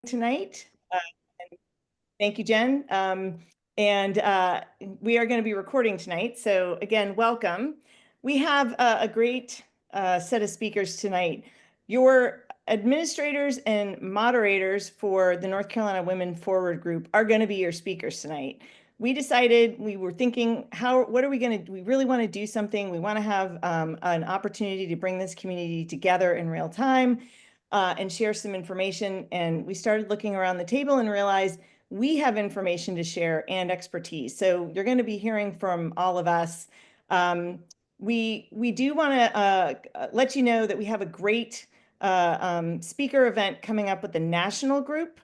tonight. Thank you, Jen. We are going to be recording tonight. So again, welcome. We have a great set of speakers tonight. Your administrators and moderators for the North Carolina Women Forward group are going to be your speakers tonight. We decided, we were thinking, what are we going to do? We really want to do something. We want to have an opportunity to bring this community together in real time and share some information. And we started looking around the table and realized we have information to share and expertise. So you're going to be hearing from all of us. We do want to let you know that we have a great speaker event coming up with the national group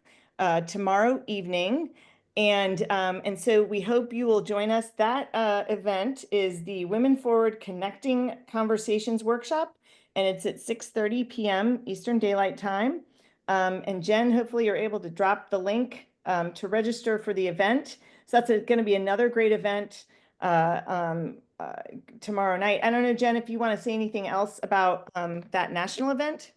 tomorrow evening. And so we hope you will join us. That event is the Women Forward Connecting Conversations Workshop, and it's at 6:30 p.m. Eastern Daylight Time. And Jen, hopefully you're able to drop the link to register for the event. So that's going to be another great event tomorrow night. I don't know, Jen, if you want to say anything else about that national event.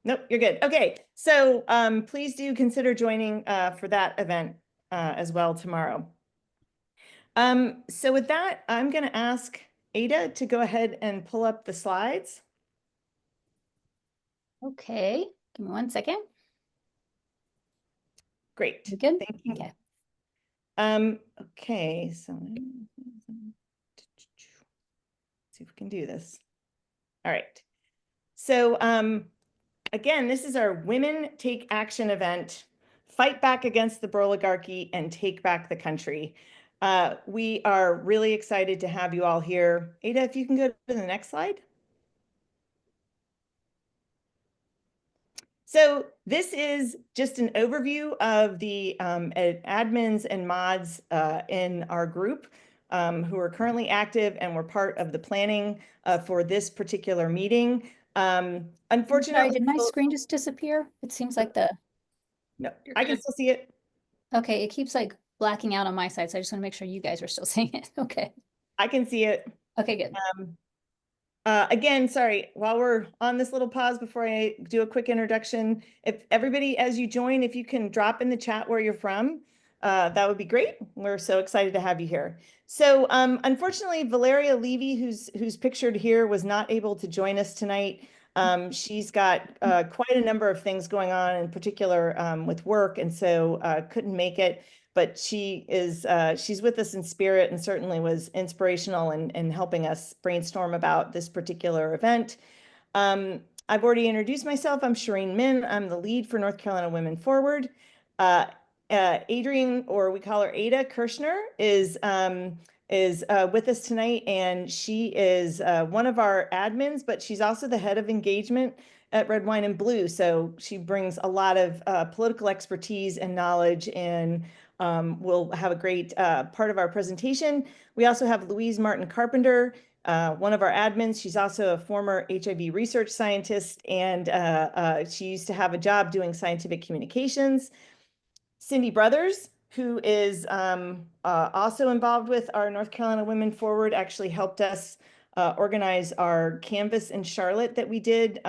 Nope, you're good. Okay, so please do consider joining for that event as well tomorrow. So with that, I'm going to ask Ada to go ahead and pull up the slides. Okay, give me 1 second. Great. You good? Thank you. Okay. Okay, so let's see if we can do this. All right. So again, this is our Women Take Action event. Fight back against the Buroligarchy and take back the country. We are really excited to have you all here. Ada, if you can go to the next slide. So this is just an overview of the admins and mods in our group who are currently active and were part of the planning for this particular meeting. Unfortunately, Sorry, did my screen just disappear? It seems like no, I can still see it. Okay, it keeps like blacking out on my side, so I just want to make sure you guys are still seeing it. Okay. I can see it. Okay, good. Again, sorry, while we're on this little pause before I do a quick introduction, if everybody, as you join, if you can drop in the chat where you're from, that would be great. We're so excited to have you here. So unfortunately, Valeria Levy, who's pictured here, was not able to join us tonight. She's got quite a number of things going on, in particular with work, and so couldn't make it. But she's with us in spirit and certainly was inspirational in helping us brainstorm about this particular event. I've already introduced myself. I'm Shireen Min. I'm the lead for North Carolina Women Forward. Adrienne, or we call her Ada Kirshner, is with us tonight, and she is one of our admins, but she's also the head of engagement at Red Wine and Blue. So she brings a lot of political expertise and knowledge, and will have a great part of our presentation. We also have Louise Martin Carpenter, one of our admins. She's also a former HIV research scientist, and she used to have a job doing scientific communications. Cindy Brothers, who is also involved with our North Carolina Women Forward, actually helped us organize our canvas in Charlotte that we did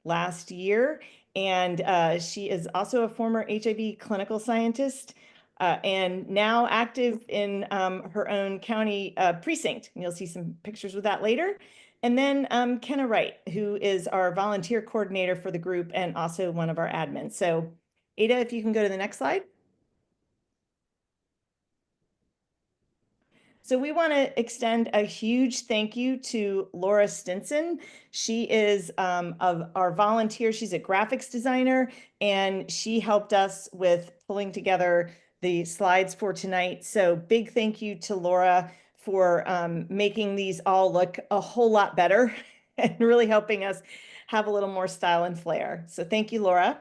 last year. And she is also a former HIV clinical scientist and now active in her own county precinct. And you'll see some pictures with that later. And then Kenna Wright, who is our volunteer coordinator for the group and also one of our admins. So Ada, if you can go to the next slide. So we want to extend a huge thank you to Laura Stinson. She is of our volunteer. She's a graphics designer, and she helped us with pulling together the slides for tonight. So big thank you to Laura for making these all look a whole lot better and really helping us have a little more style and flair. So thank you, Laura.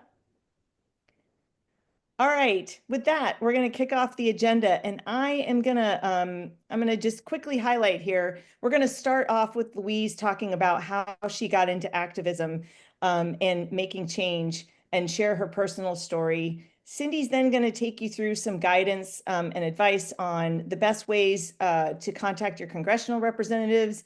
All right, with that, we're going to kick off the agenda, and I'm going to just quickly highlight here. We're going to start off with Louise talking about how she got into activism and making change and share her personal story. Cindy's then going to take you through some guidance and advice on the best ways to contact your congressional representatives.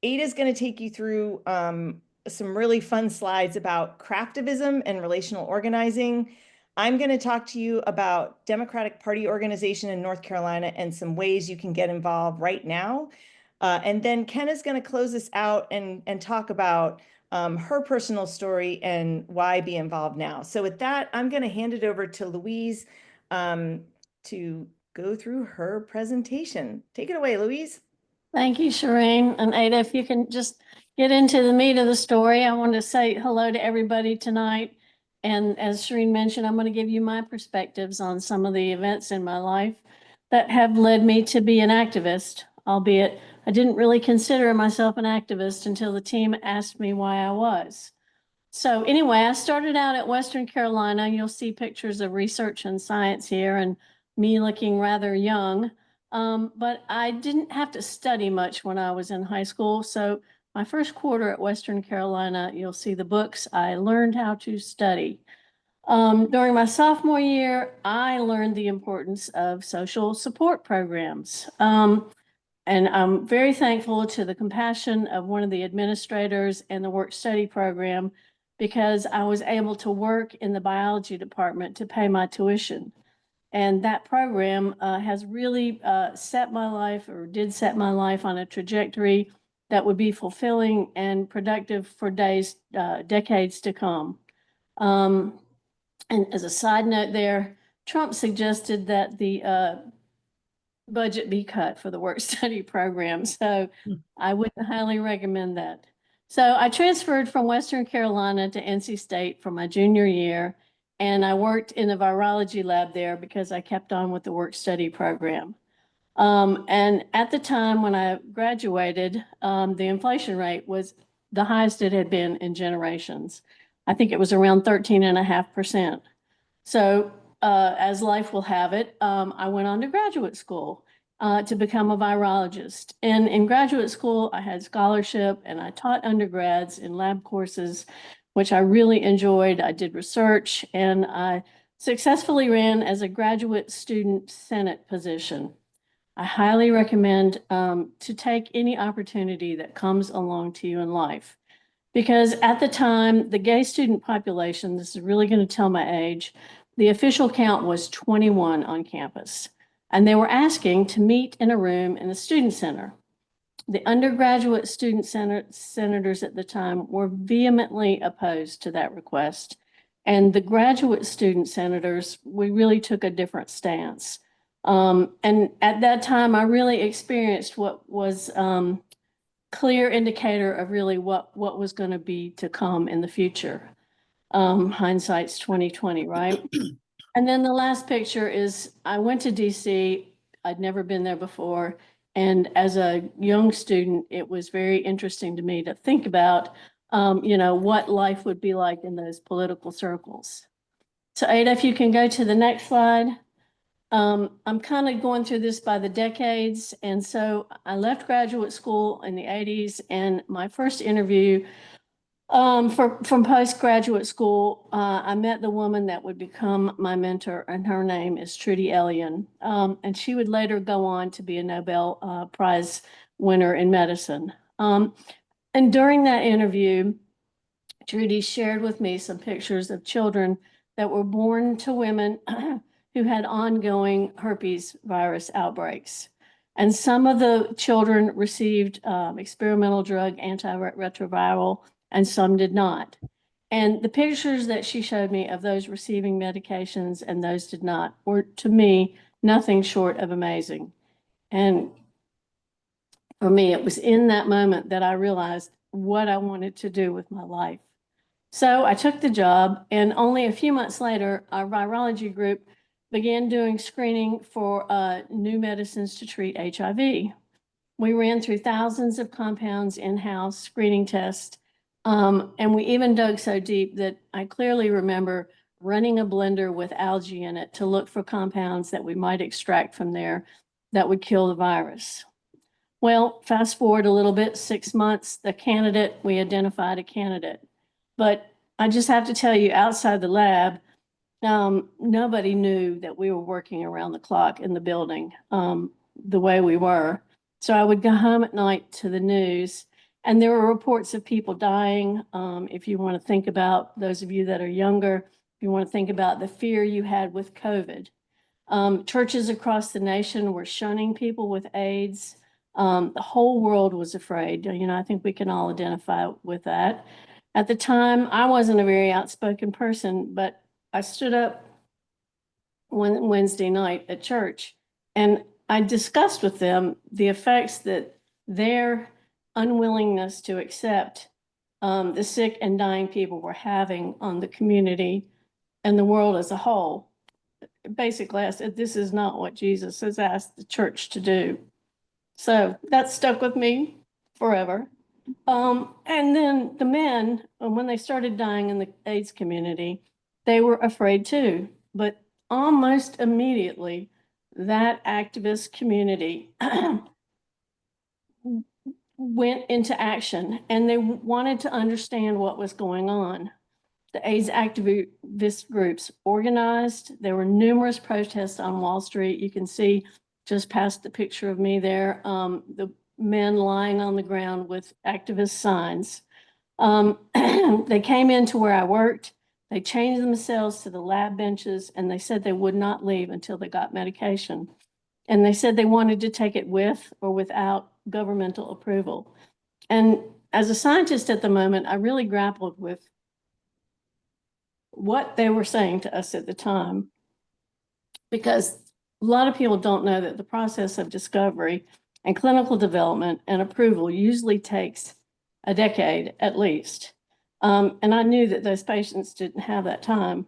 Ada's going to take you through some really fun slides about craftivism and relational organizing. I'm going to talk to you about Democratic Party organization in North Carolina and some ways you can get involved right now. And then Ken is going to close this out and talk about her personal story and why be involved now. So with that, I'm going to hand it over to Louise to go through her presentation. Take it away, Louise. Thank you, Shireen. And Ada, if you can just get into the meat of the story, I want to say hello to everybody tonight. And as Shireen mentioned, I'm going to give you my perspectives on some of the events in my life that have led me to be an activist, albeit I didn't really consider myself an activist until the team asked me why I was. So anyway, I started out at Western Carolina. You'll see pictures of research and science here and me looking rather young. But I didn't have to study much when I was in high school. So my first quarter at Western Carolina, you'll see the books. I learned how to study. During my sophomore year, I learned the importance of social support programs. And I'm very thankful to the compassion of one of the administrators in the work study program because I was able to work in the biology department to pay my tuition. And that program has really set my life, or did set my life, on a trajectory that would be fulfilling and productive for decades to come. And as a side note there, Trump suggested that the budget be cut for the work study program. So I wouldn't highly recommend that. So I transferred from Western Carolina to NC State for my junior year, and I worked in the virology lab there because I kept on with the work study program. And at the time when I graduated, the inflation rate was the highest it had been in generations. I think it was around 13.5%. So as life will have it, I went on to graduate school to become a virologist. And in graduate school, I had scholarship and I taught undergrads in lab courses, which I really enjoyed. I did research and I successfully ran as a graduate student senate position. I highly recommend to take any opportunity that comes along to you in life. Because at the time, the gay student population, this is really going to tell my age, the official count was 21 on campus. And they were asking to meet in a room in the student center. The undergraduate student senators at the time were vehemently opposed to that request. And the graduate student senators, we really took a different stance. And at that time, I really experienced what was clear indicator of really what was going to be to come in the future. Hindsight's 2020, right? And then the last picture is I went to DC. I'd never been there before. And as a young student, it was very interesting to me to think about, what life would be like in those political circles. So Ada, if you can go to the next slide. I'm kind of going through this by the decades. And so I left graduate school in the 80s, and my first interview from postgraduate school, I met the woman that would become my mentor, and her name is Trudy Ellian. And she would later go on to be a Nobel Prize winner in medicine. And during that interview, Trudy shared with me some pictures of children that were born to women who had ongoing herpes virus outbreaks. And some of the children received experimental drug antiretroviral, and some did not. And the pictures that she showed me of those receiving medications and those did not were, to me, nothing short of amazing. And for me, it was in that moment that I realized what I wanted to do with my life. So I took the job, and only a few months later, our virology group began doing screening for new medicines to treat HIV. We ran through thousands of compounds in-house screening tests, and we even dug so deep that I clearly remember running a blender with algae in it to look for compounds that we might extract from there that would kill the virus. Well, fast forward a little bit, 6 months, we identified a candidate. But I just have to tell you, outside the lab, nobody knew that we were working around the clock in the building the way we were. So I would go home at night to the news, and there were reports of people dying. If you want to think about those of you that are younger, you want to think about the fear you had with COVID. Churches across the nation were shunning people with AIDS. The whole world was afraid. I think we can all identify with that. At the time, I wasn't a very outspoken person, but I stood up one Wednesday night at church and I discussed with them the effects that their unwillingness to accept the sick and dying people were having on the community and the world as a whole. Basically, I said, this is not what Jesus has asked the church to do. So that stuck with me forever. And then the men, when they started dying in the AIDS community, they were afraid too. But almost immediately, that activist community went into action and they wanted to understand what was going on. The AIDS activist groups organized. There were numerous protests on Wall Street. You can see just past the picture of me there, the men lying on the ground with activist signs. They came into where I worked. They changed themselves to the lab benches and they said they would not leave until they got medication. And they said they wanted to take it with or without governmental approval. And as a scientist at the moment, I really grappled with what they were saying to us at the time, because a lot of people don't know that the process of discovery and clinical development and approval usually takes a decade at least. And I knew that those patients didn't have that time.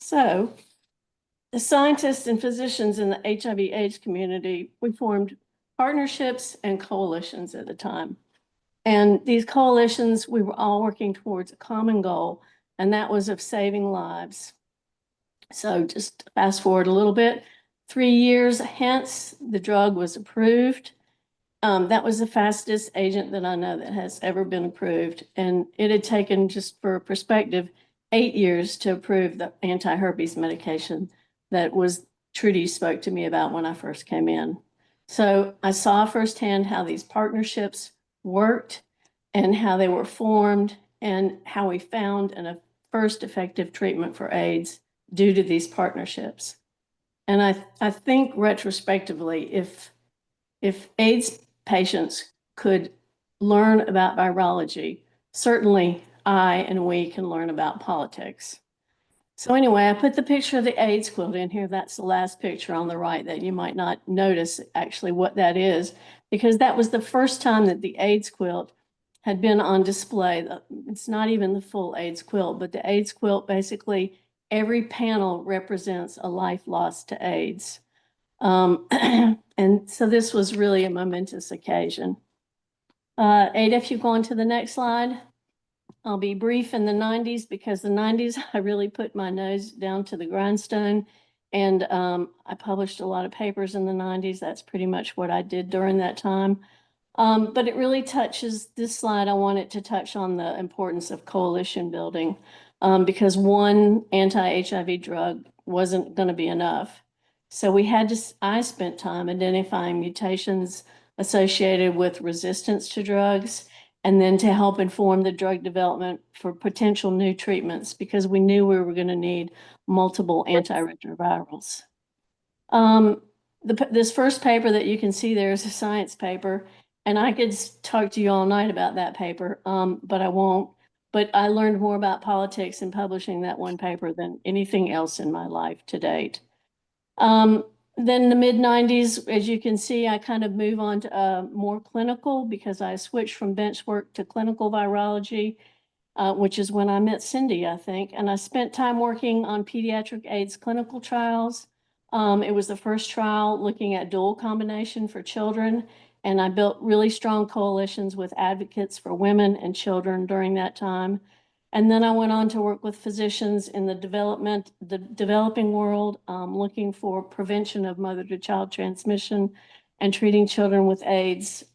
So the scientists and physicians in the HIV/AIDS community, we formed partnerships and coalitions at the time. And these coalitions, we were all working towards a common goal, and that was of saving lives. So just fast forward a little bit, 3 years hence, the drug was approved. That was the fastest agent that I know that has ever been approved. And it had taken, just for perspective, 8 years to approve the anti-herpes medication that Trudy spoke to me about when I first came in. So I saw firsthand how these partnerships worked and how they were formed and how we found a first effective treatment for AIDS due to these partnerships. And I think retrospectively, if AIDS patients could learn about virology, certainly I and we can learn about politics. So anyway, I put the picture of the AIDS quilt in here. That's the last picture on the right that you might not notice actually what that is, because that was the first time that the AIDS quilt had been on display. It's not even the full AIDS quilt, but the AIDS quilt, basically every panel represents a life lost to AIDS. And so this was really a momentous occasion. Ada, if you go on to the next slide. I'll be brief in the 90s because the 90s, I really put my nose down to the grindstone. And I published a lot of papers in the 90s. That's pretty much what I did during that time. But it really touches this slide. I want it to touch on the importance of coalition building because one anti-HIV drug wasn't going to be enough. So I spent time identifying mutations associated with resistance to drugs, and then to help inform the drug development for potential new treatments, because we knew we were going to need multiple antiretrovirals. This first paper that you can see there is a science paper, and I could talk to you all night about that paper, but I won't. But I learned more about politics in publishing that one paper than anything else in my life to date. Then the mid-90s, as you can see, I kind of move on to more clinical because I switched from bench work to clinical virology, which is when I met Cindy, I think. And I spent time working on pediatric AIDS clinical trials. It was the first trial looking at dual combination for children. And I built really strong coalitions with advocates for women and children during that time. And then I went on to work with physicians in the developing world, looking for prevention of mother-to-child transmission and treating children with AIDS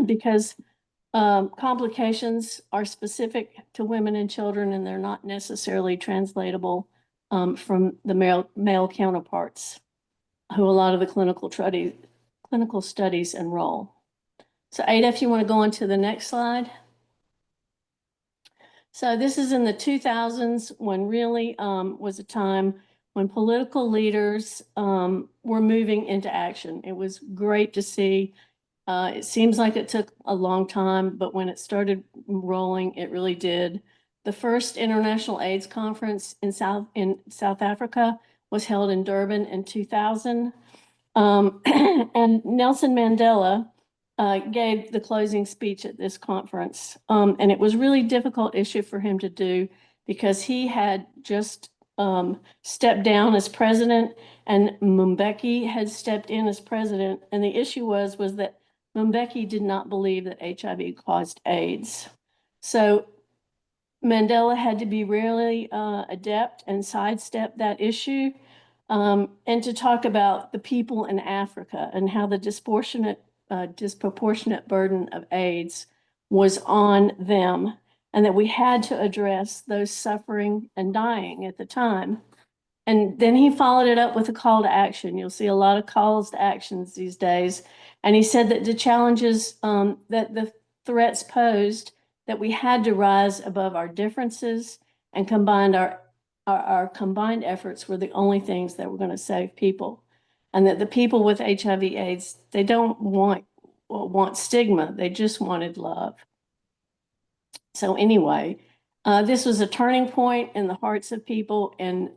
because complications are specific to women and children, and they're not necessarily translatable from the male counterparts who a lot of the clinical studies enroll. So Ada, if you want to go on to the next slide. So this is in the 2000s when really was a time when political leaders were moving into action. It was great to see. It seems like it took a long time, but when it started rolling, it really did. The first International AIDS Conference in South Africa was held in Durban in 2000. And Nelson Mandela gave the closing speech at this conference. And it was really difficult issue for him to do because he had just stepped down as president and Mbeki had stepped in as president. And the issue was that Mbeki did not believe that HIV caused AIDS. So Mandela had to be really adept and sidestep that issue. And to talk about the people in Africa and how the disproportionate burden of AIDS was on them, and that we had to address those suffering and dying at the time. And then he followed it up with a call to action. You'll see a lot of calls to actions these days. And he said that the challenges that the threats posed, that we had to rise above our differences and combine our combined efforts were the only things that were going to save people. And that the people with HIV/AIDS, they don't want stigma, they just wanted love. So anyway, this was a turning point in the hearts of people, and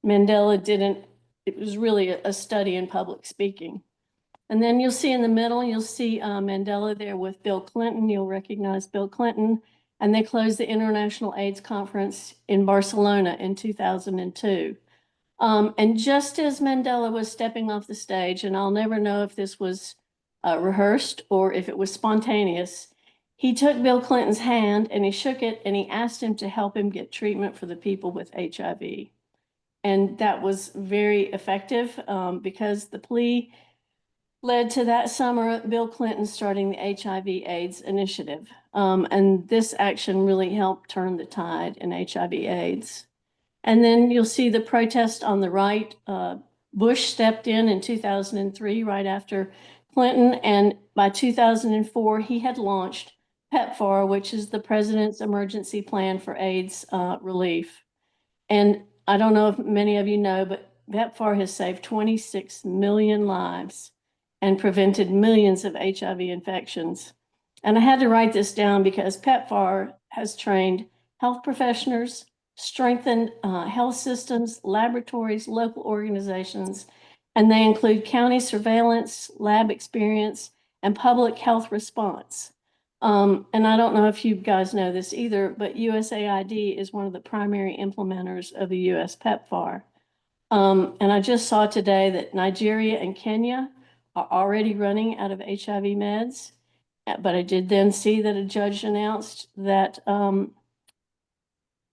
Mandela didn't, it was really a study in public speaking. And then you'll see in the middle, you'll see Mandela there with Bill Clinton. You'll recognize Bill Clinton. And they closed the International AIDS Conference in Barcelona in 2002. And just as Mandela was stepping off the stage, and I'll never know if this was rehearsed or if it was spontaneous, he took Bill Clinton's hand and he shook it and he asked him to help him get treatment for the people with HIV. And that was very effective because the plea led to that summer Bill Clinton starting the HIV/AIDS initiative. And this action really helped turn the tide in HIV/AIDS. And then you'll see the protest on the right. Bush stepped in 2003, right after Clinton. And by 2004, he had launched PEPFAR, which is the President's Emergency Plan for AIDS Relief. And I don't know if many of you know, but PEPFAR has saved 26 million lives and prevented millions of HIV infections. And I had to write this down because PEPFAR has trained health professionals, strengthened health systems, laboratories, local organizations, and they include county surveillance, lab experience, and public health response. And I don't know if you guys know this either, but USAID is one of the primary implementers of the US PEPFAR. And I just saw today that Nigeria and Kenya are already running out of HIV meds. But I did then see that a judge announced that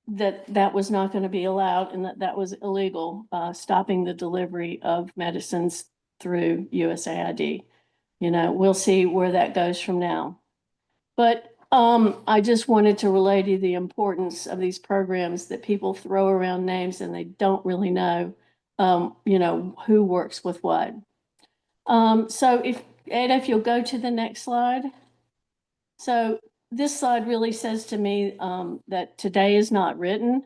that was not going to be allowed and that was illegal, stopping the delivery of medicines through USAID. You know, we'll see where that goes from now. But I just wanted to relay to you the importance of these programs that people throw around names and they don't really know, you know, who works with what. So if Ada, if you'll go to the next slide. So this slide really says to me that today is not written.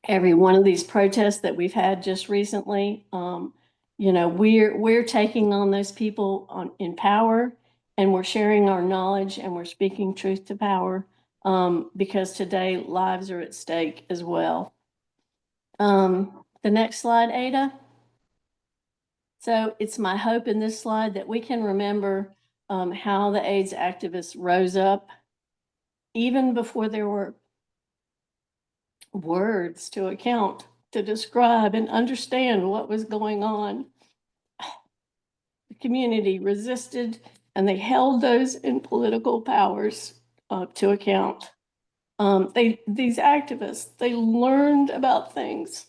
Every one of these protests that we've had just recently, you know, we're taking on those people in power, and we're sharing our knowledge and we're speaking truth to power because today lives are at stake as well. The next slide, Ada. So it's my hope in this slide that we can remember how the AIDS activists rose up even before there were words to account, to describe and understand what was going on. The community resisted and they held those in political powers to account. These activists, they learned about things,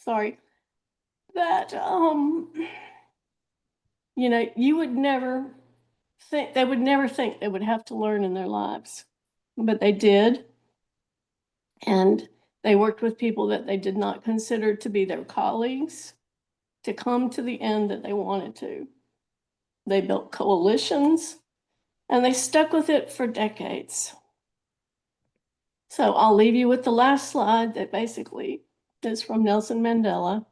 that, you know, you would never think, they would never think they would have to learn in their lives, but they did. And they worked with people that they did not consider to be their colleagues to come to the end that they wanted to. They built coalitions and they stuck with it for decades. So I'll leave you with the last slide that basically is from Nelson Mandela.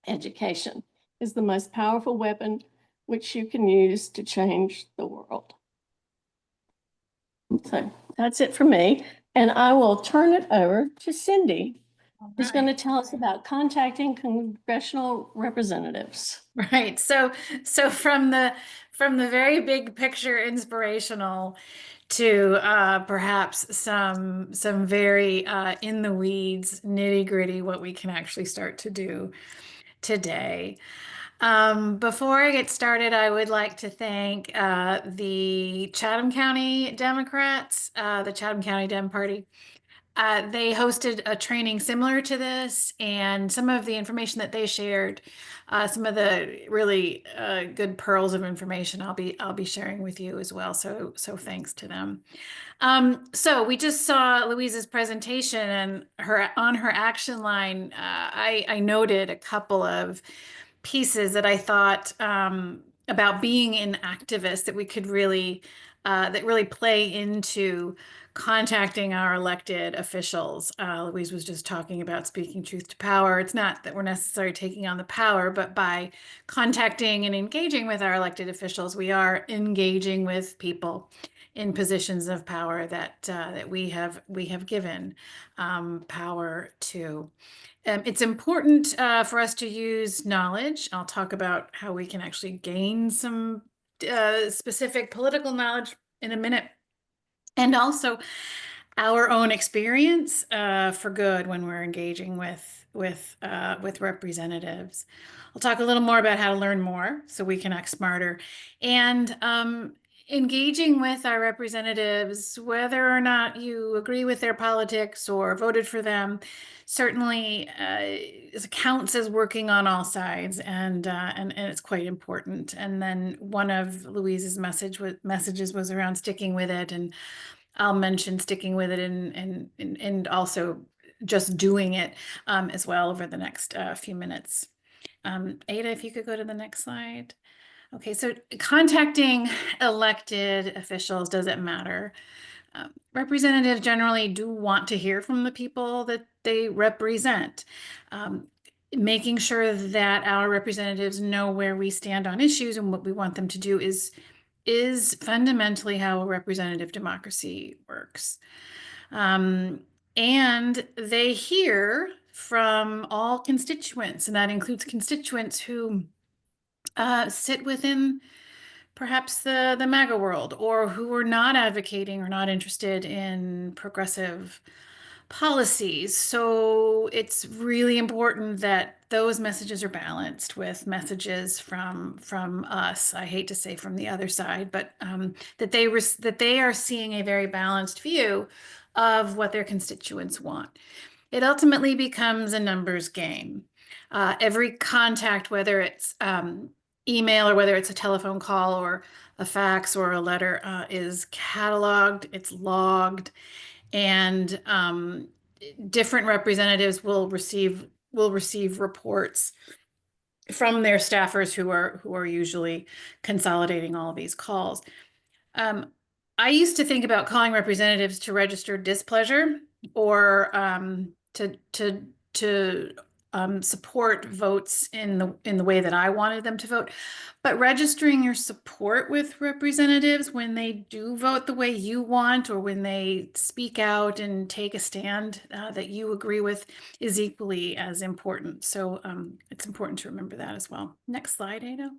Education is the most powerful weapon which you can use to change the world. So that's it for me. And I will turn it over to Cindy, who's going to tell us about contacting congressional representatives. Right. So from the very big picture inspirational to perhaps some very in the weeds, nitty gritty, what we can actually start to do today. Before I get started, I would like to thank the Chatham County Democrats, the Chatham County Dem Party. They hosted a training similar to this, and some of the information that they shared, some of the really good pearls of information, I'll be sharing with you as well. So thanks to them. So we just saw Louise's presentation, and on her action line, I noted a couple of pieces that I thought about being an activist that we could really that really play into contacting our elected officials. Louise was just talking about speaking truth to power. It's not that we're necessarily taking on the power, but by contacting and engaging with our elected officials, we are engaging with people in positions of power that we have given power to. It's important for us to use knowledge. I'll talk about how we can actually gain some specific political knowledge in a minute, and also our own experience for good when we're engaging with representatives. I'll talk a little more about how to learn more so we can act smarter, and engaging with our representatives, whether or not you agree with their politics or voted for them, certainly counts as working on all sides, and it's quite important. And then one of Louise's messages was around sticking with it, and I'll mention sticking with it and also just doing it as well over the next few minutes. Ada, if you could go to the next slide. Okay, so contacting elected officials, does it matter? Representatives generally do want to hear from the people that they represent. Making sure that our representatives know where we stand on issues and what we want them to do is fundamentally how a representative democracy works. And they hear from all constituents, and that includes constituents who sit within perhaps the MAGA world, or who are not advocating or not interested in progressive policies. So it's really important that those messages are balanced with messages from us. I hate to say from the other side, but that they are seeing a very balanced view of what their constituents want. It ultimately becomes a numbers game. Every contact, whether it's email or whether it's a telephone call or a fax or a letter, is cataloged, it's logged, and different representatives will receive reports from their staffers who are usually consolidating all of these calls. I used to think about calling representatives to register displeasure or to support votes in the way that I wanted them to vote. But registering your support with representatives when they do vote the way you want, or when they speak out and take a stand that you agree with, is equally as important. So it's important to remember that as well. Next slide, Ada.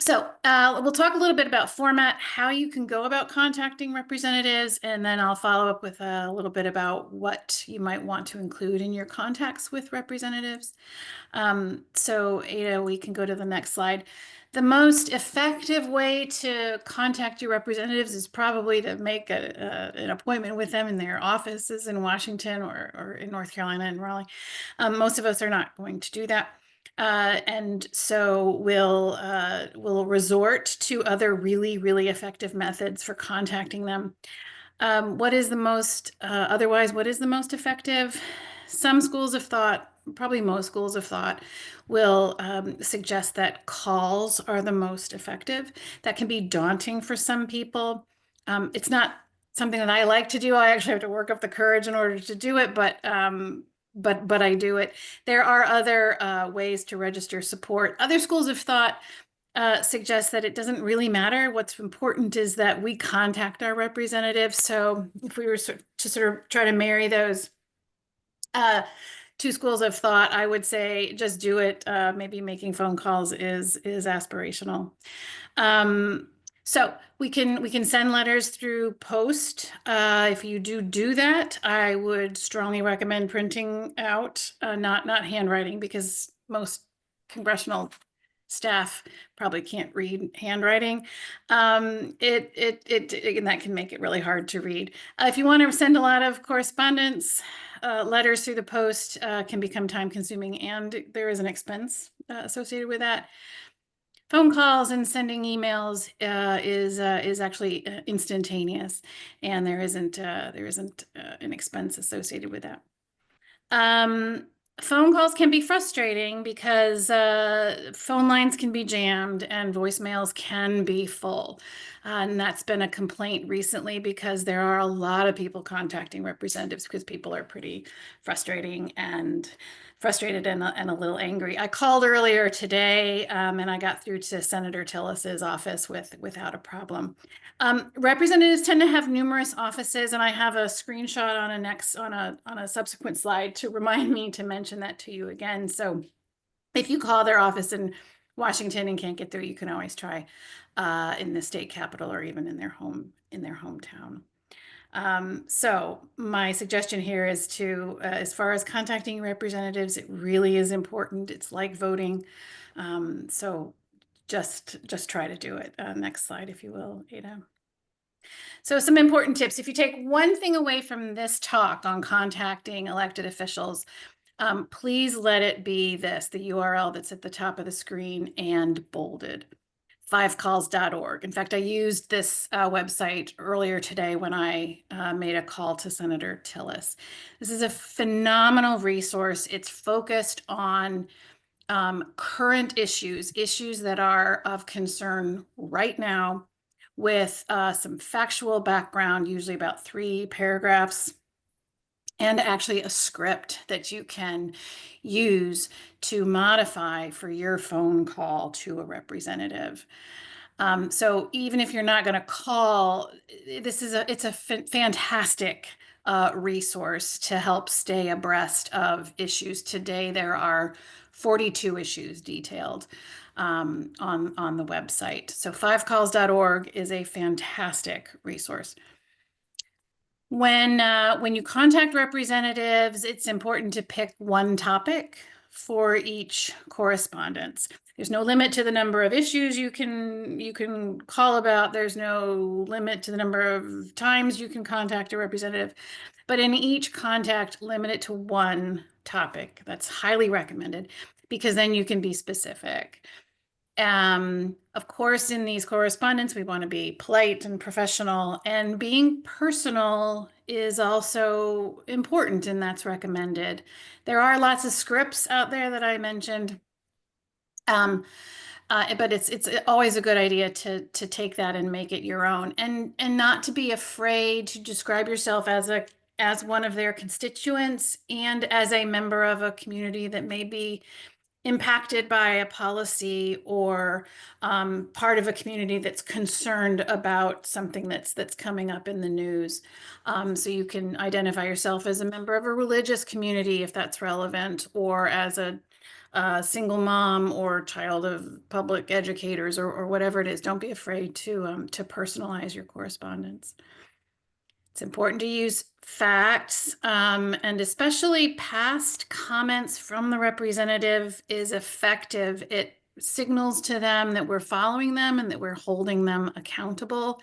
So we'll talk a little bit about format, how you can go about contacting representatives, and then I'll follow up with a little bit about what you might want to include in your contacts with representatives. So Ada, we can go to the next slide. The most effective way to contact your representatives is probably to make an appointment with them in their offices in Washington or in North Carolina and Raleigh. Most of us are not going to do that. And so we'll resort to other really effective methods for contacting them. What is the most effective? Some schools of thought, probably most schools of thought, will suggest that calls are the most effective. That can be daunting for some people. It's not something that I like to do. I actually have to work up the courage in order to do it, but I do it. There are other ways to register support. Other schools of thought suggest that it doesn't really matter. What's important is that we contact our representatives. So if we were to sort of try to marry those two schools of thought, I would say just do it. Maybe making phone calls is aspirational. So we can send letters through post. If you do that, I would strongly recommend printing out, not handwriting, because most congressional staff probably can't read handwriting. And that can make it really hard to read. If you want to send a lot of correspondence, letters through the post can become time consuming, and there is an expense associated with that. Phone calls and sending emails is actually instantaneous, and there isn't an expense associated with that. Phone calls can be frustrating because phone lines can be jammed and voicemails can be full. And that's been a complaint recently because there are a lot of people contacting representatives because people are pretty frustrated and a little angry. I called earlier today and I got through to Senator Tillis's office without a problem. Representatives tend to have numerous offices, and I have a screenshot on a subsequent slide to remind me to mention that to you again. So if you call their office in Washington and can't get through, you can always try in the state capitol or even in their hometown. So my suggestion here is to, as far as contacting representatives, it really is important. It's like voting. So just try to do it. Next slide, if you will, Ada. So some important tips. If you take one thing away from this talk on contacting elected officials, please let it be this, the URL that's at the top of the screen and bolded. 5calls.org. In fact, I used this website earlier today when I made a call to Senator Tillis. This is a phenomenal resource. It's focused on current issues that are of concern right now, with some factual background, usually about 3 paragraphs, and actually a script that you can use to modify for your phone call to a representative. So even if you're not going to call, it's a fantastic resource to help stay abreast of issues. Today there are 42 issues detailed on the website. So 5calls.org is a fantastic resource. When you contact representatives, it's important to pick one topic for each correspondence. There's no limit to the number of issues you can call about. There's no limit to the number of times you can contact a representative. But in each contact, limit it to one topic. That's highly recommended, because then you can be specific. Of course, in these correspondence, we want to be polite and professional, and being personal is also important, and that's recommended. There are lots of scripts out there that I mentioned, but it's always a good idea to take that and make it your own, and not to be afraid to describe yourself as one of their constituents and as a member of a community that may be impacted by a policy, or part of a community that's concerned about something that's coming up in the news. So you can identify yourself as a member of a religious community if that's relevant, or as a single mom or child of public educators, or whatever it is. Don't be afraid to personalize your correspondence. It's important to use facts, and especially past comments from the representative is effective. It signals to them that we're following them and that we're holding them accountable.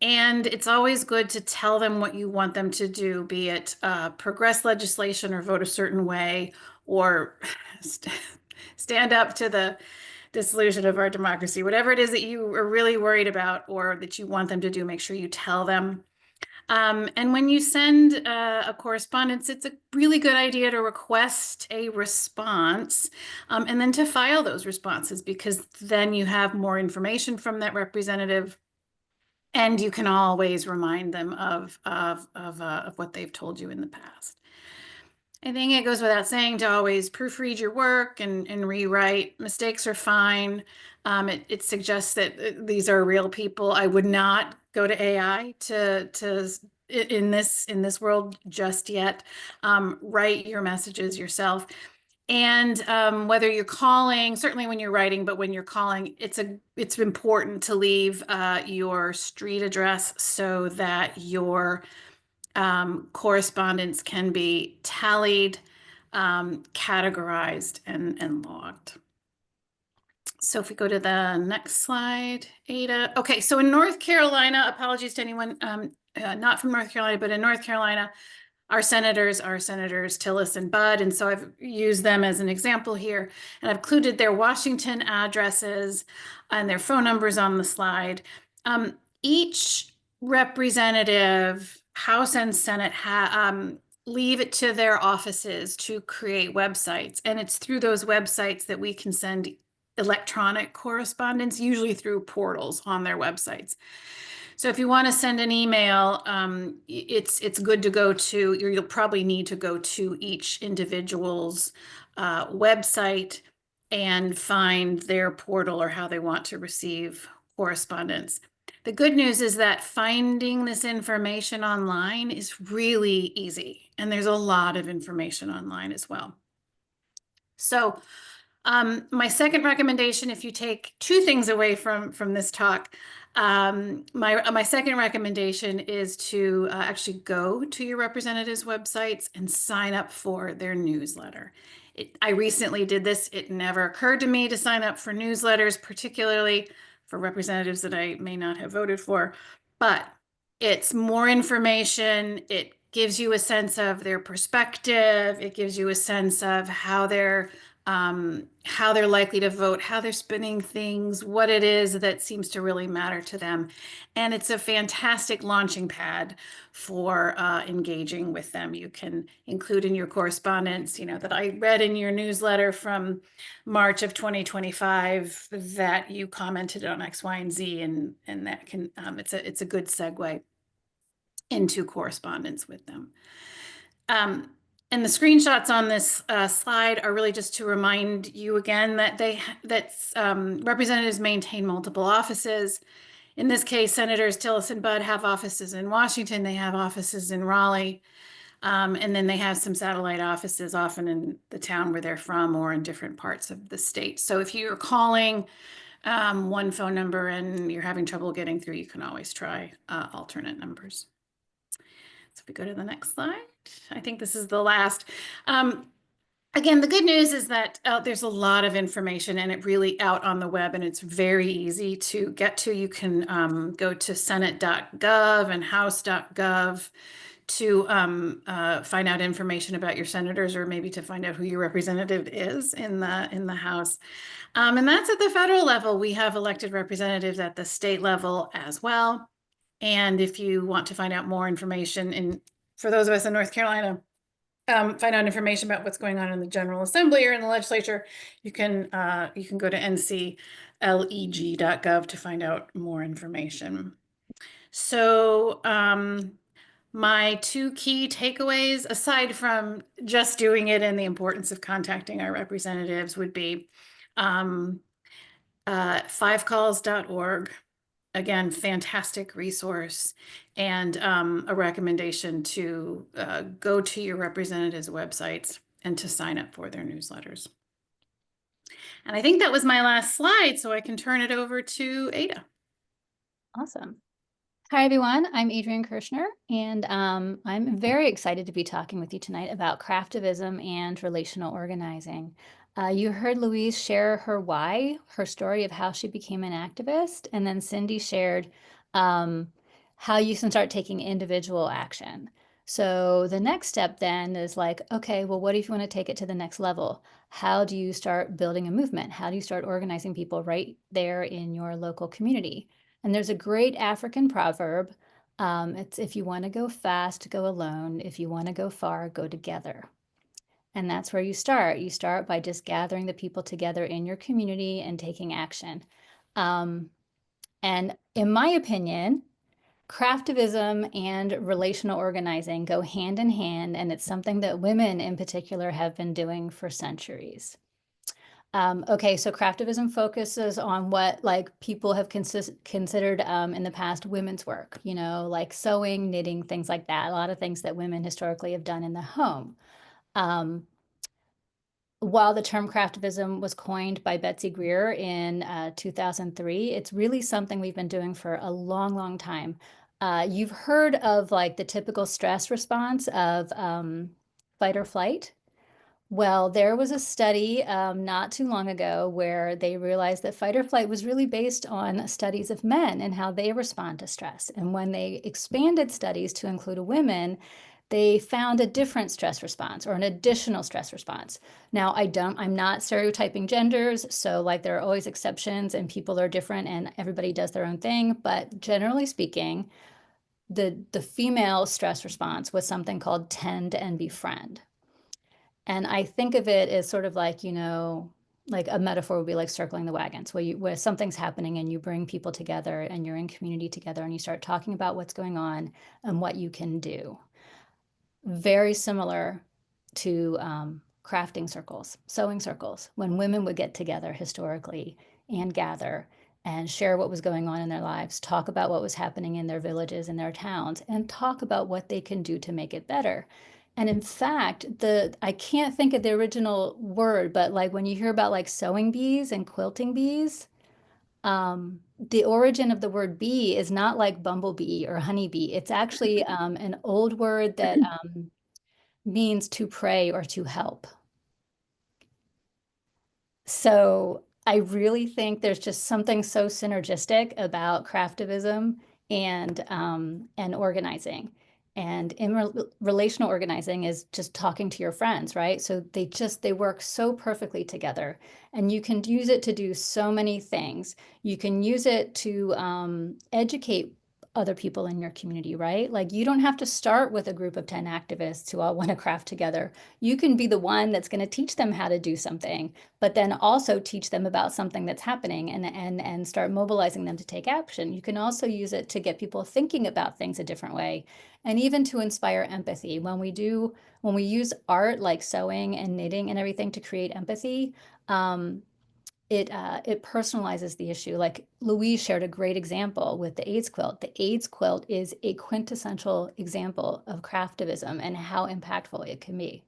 And it's always good to tell them what you want them to do, be it progress legislation or vote a certain way, or stand up to the dissolution of our democracy. Whatever it is that you are really worried about or that you want them to do, make sure you tell them. And when you send a correspondence, it's a really good idea to request a response, and then to file those responses, because then you have more information from that representative. And you can always remind them of what they've told you in the past. I think it goes without saying to always proofread your work and rewrite. Mistakes are fine. It suggests that these are real people. I would not go to AI in this world just yet. Write your messages yourself. And whether you're calling, certainly when you're writing, but when you're calling, it's important to leave your street address so that your correspondence can be tallied, categorized, and logged. So if we go to the next slide, Ada. Okay, so in North Carolina, apologies to anyone not from North Carolina, but in North Carolina, our senators are Senators Tillis and Budd, and so I've used them as an example here, and I've included their Washington addresses and their phone numbers on the slide. Each representative, House and Senate, leave it to their offices to create websites, and it's through those websites that we can send electronic correspondence, usually through portals on their websites. So if you want to send an email, it's good to go to, you'll probably need to go to each individual's website and find their portal or how they want to receive correspondence. The good news is that finding this information online is really easy, and there's a lot of information online as well. So my second recommendation, if you take two things away from this talk, my second recommendation is to actually go to your representatives' websites and sign up for their newsletter. I recently did this. It never occurred to me to sign up for newsletters, particularly for representatives that I may not have voted for, but it's more information. It gives you a sense of their perspective. It gives you a sense of how they're likely to vote, how they're spinning things, what it is that seems to really matter to them. And it's a fantastic launching pad for engaging with them. You can include in your correspondence, that I read in your newsletter from March of 2025 that you commented on X, Y, and Z, and that can, it's a good segue into correspondence with them. And the screenshots on this slide are really just to remind you again that representatives maintain multiple offices. In this case, Senators Tillis and Budd have offices in Washington. They have offices in Raleigh. And then they have some satellite offices often in the town where they're from or in different parts of the state. So if you're calling one phone number and you're having trouble getting through, you can always try alternate numbers. So if we go to the next slide, I think this is the last. Again, the good news is that there's a lot of information and it really out on the web, and it's very easy to get to. You can go to senate.gov and house.gov to find out information about your senators, or maybe to find out who your representative is in the House. And that's at the federal level. We have elected representatives at the state level as well. And if you want to find out more information, and for those of us in North Carolina, find out information about what's going on in the General Assembly or in the legislature, you can go to ncleg.gov to find out more information. So my two key takeaways, aside from just doing it and the importance of contacting our representatives, would be 5calls.org. Again, fantastic resource, and a recommendation to go to your representatives' websites and to sign up for their newsletters. And I think that was my last slide, so I can turn it over to Ada. Awesome. Hi, everyone. I'm Adrienne Kirschner, and I'm very excited to be talking with you tonight about craftivism and relational organizing. You heard Louise share her why, her story of how she became an activist, and then Cindy shared how you can start taking individual action. So the next step then is like, okay, well, what if you want to take it to the next level? How do you start building a movement? How do you start organizing people right there in your local community? And there's a great African proverb. It's, if you want to go fast, go alone. If you want to go far, go together. And that's where you start. You start by just gathering the people together in your community and taking action. And in my opinion, Craftivism and relational organizing go hand in hand, and it's something that women in particular have been doing for centuries. Okay, so craftivism focuses on what like people have considered in the past women's work, you know, like sewing, knitting, things like that. A lot of things that women historically have done in the home. While the term craftivism was coined by Betsy Greer in 2003, it's really something we've been doing for a long, long time. You've heard of like the typical stress response of fight or flight. Well, there was a study not too long ago where they realized that fight or flight was really based on studies of men and how they respond to stress. And when they expanded studies to include women, they found a different stress response or an additional stress response. Now, I'm not stereotyping genders, so like there are always exceptions and people are different and everybody does their own thing. But generally speaking, the female stress response was something called tend and befriend. And I think of it as sort of like, you know, like a metaphor would be like circling the wagons, where something's happening and you bring people together and you're in community together and you start talking about what's going on and what you can do. Very similar to crafting circles, sewing circles, when women would get together historically and gather and share what was going on in their lives, talk about what was happening in their villages and their towns, and talk about what they can do to make it better. And in fact, I can't think of the original word, but like when you hear about like sewing bees and quilting bees, the origin of the word bee is not like bumblebee or honeybee. It's actually an old word that means to pray or to help. So I really think there's just something so synergistic about craftivism and organizing. And in relational organizing is just talking to your friends, right? So they work so perfectly together, and you can use it to do so many things. You can use it to educate other people in your community, right? Like you don't have to start with a group of 10 activists who all want to craft together. You can be the one that's going to teach them how to do something, but then also teach them about something that's happening and start mobilizing them to take action. You can also use it to get people thinking about things a different way, and even to inspire empathy. When we use art like sewing and knitting and everything to create empathy, it personalizes the issue. Like Louise shared a great example with the AIDS quilt. The AIDS quilt is a quintessential example of craftivism and how impactful it can be.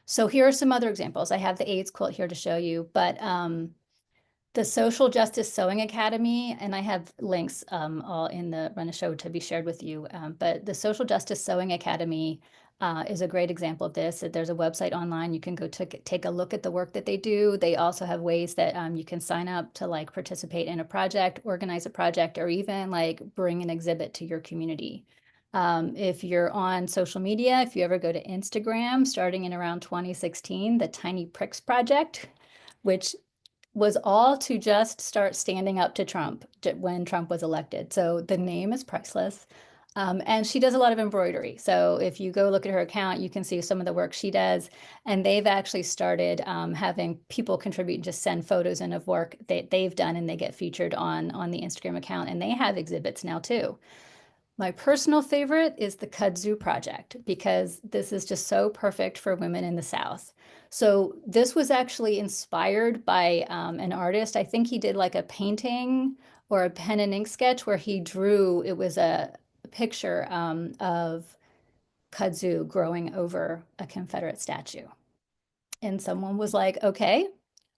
So here are some other examples. I have the AIDS quilt here to show you, but the Social Justice Sewing Academy, and I have links all in the Run a Show to be shared with you, but the Social Justice Sewing Academy is a great example of this. There's a website online. You can go take a look at the work that they do. They also have ways that you can sign up to like participate in a project, organize a project, or even like bring an exhibit to your community. If you're on social media, if you ever go to Instagram, starting in around 2016, the Tiny Pricks Project, which was all to just start standing up to Trump when Trump was elected. So the name is priceless. And she does a lot of embroidery. So if you go look at her account, you can see some of the work she does. And they've actually started having people contribute and just send photos in of work that they've done, and they get featured on the Instagram account. And they have exhibits now too. My personal favorite is the Kudzu Project, because this is just so perfect for women in the South. So this was actually inspired by an artist. I think he did like a painting or a pen and ink sketch where he drew, it was a picture of kudzu growing over a Confederate statue. And someone was like, okay,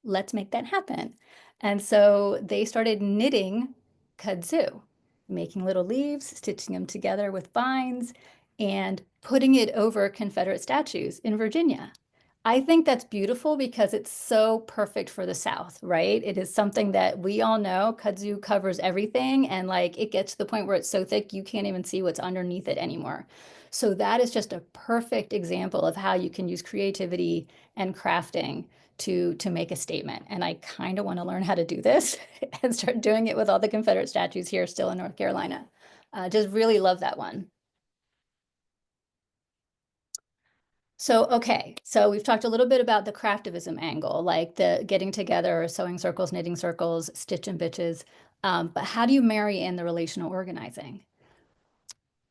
let's make that happen. And so they started knitting kudzu, making little leaves, stitching them together with vines, and putting it over Confederate statues in Virginia. I think that's beautiful because it's so perfect for the South, right? It is something that we all know. Kudzu covers everything, and like it gets to the point where it's so thick you can't even see what's underneath it anymore. So that is just a perfect example of how you can use creativity and crafting to make a statement. And I kind of want to learn how to do this and start doing it with all the Confederate statues here still in North Carolina. Just really love that one. So, okay, so we've talked a little bit about the craftivism angle, like the getting together, sewing circles, knitting circles, stitch and bitches. But how do you marry in the relational organizing?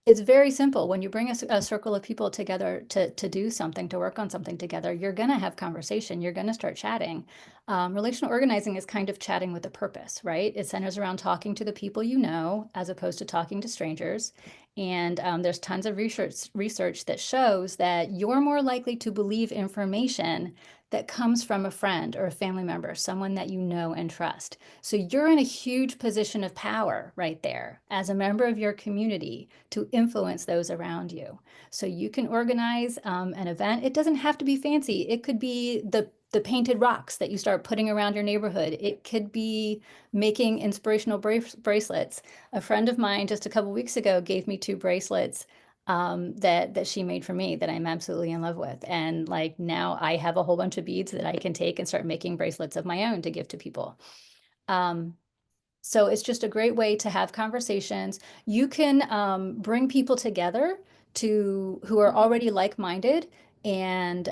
It's very simple. When you bring a circle of people together to do something, to work on something together, you're going to have conversation. You're going to start chatting. Relational organizing is kind of chatting with a purpose, right? It centers around talking to the people you know, as opposed to talking to strangers. And there's tons of research that shows that you're more likely to believe information that comes from a friend or a family member, someone that you know and trust. So you're in a huge position of power right there as a member of your community to influence those around you. So you can organize an event. It doesn't have to be fancy. It could be the painted rocks that you start putting around your neighborhood. It could be making inspirational bracelets. A friend of mine just a couple weeks ago gave me 2 bracelets that she made for me that I'm absolutely in love with. And like now I have a whole bunch of beads that I can take and start making bracelets of my own to give to people. So it's just a great way to have conversations. You can bring people together who are already like-minded, and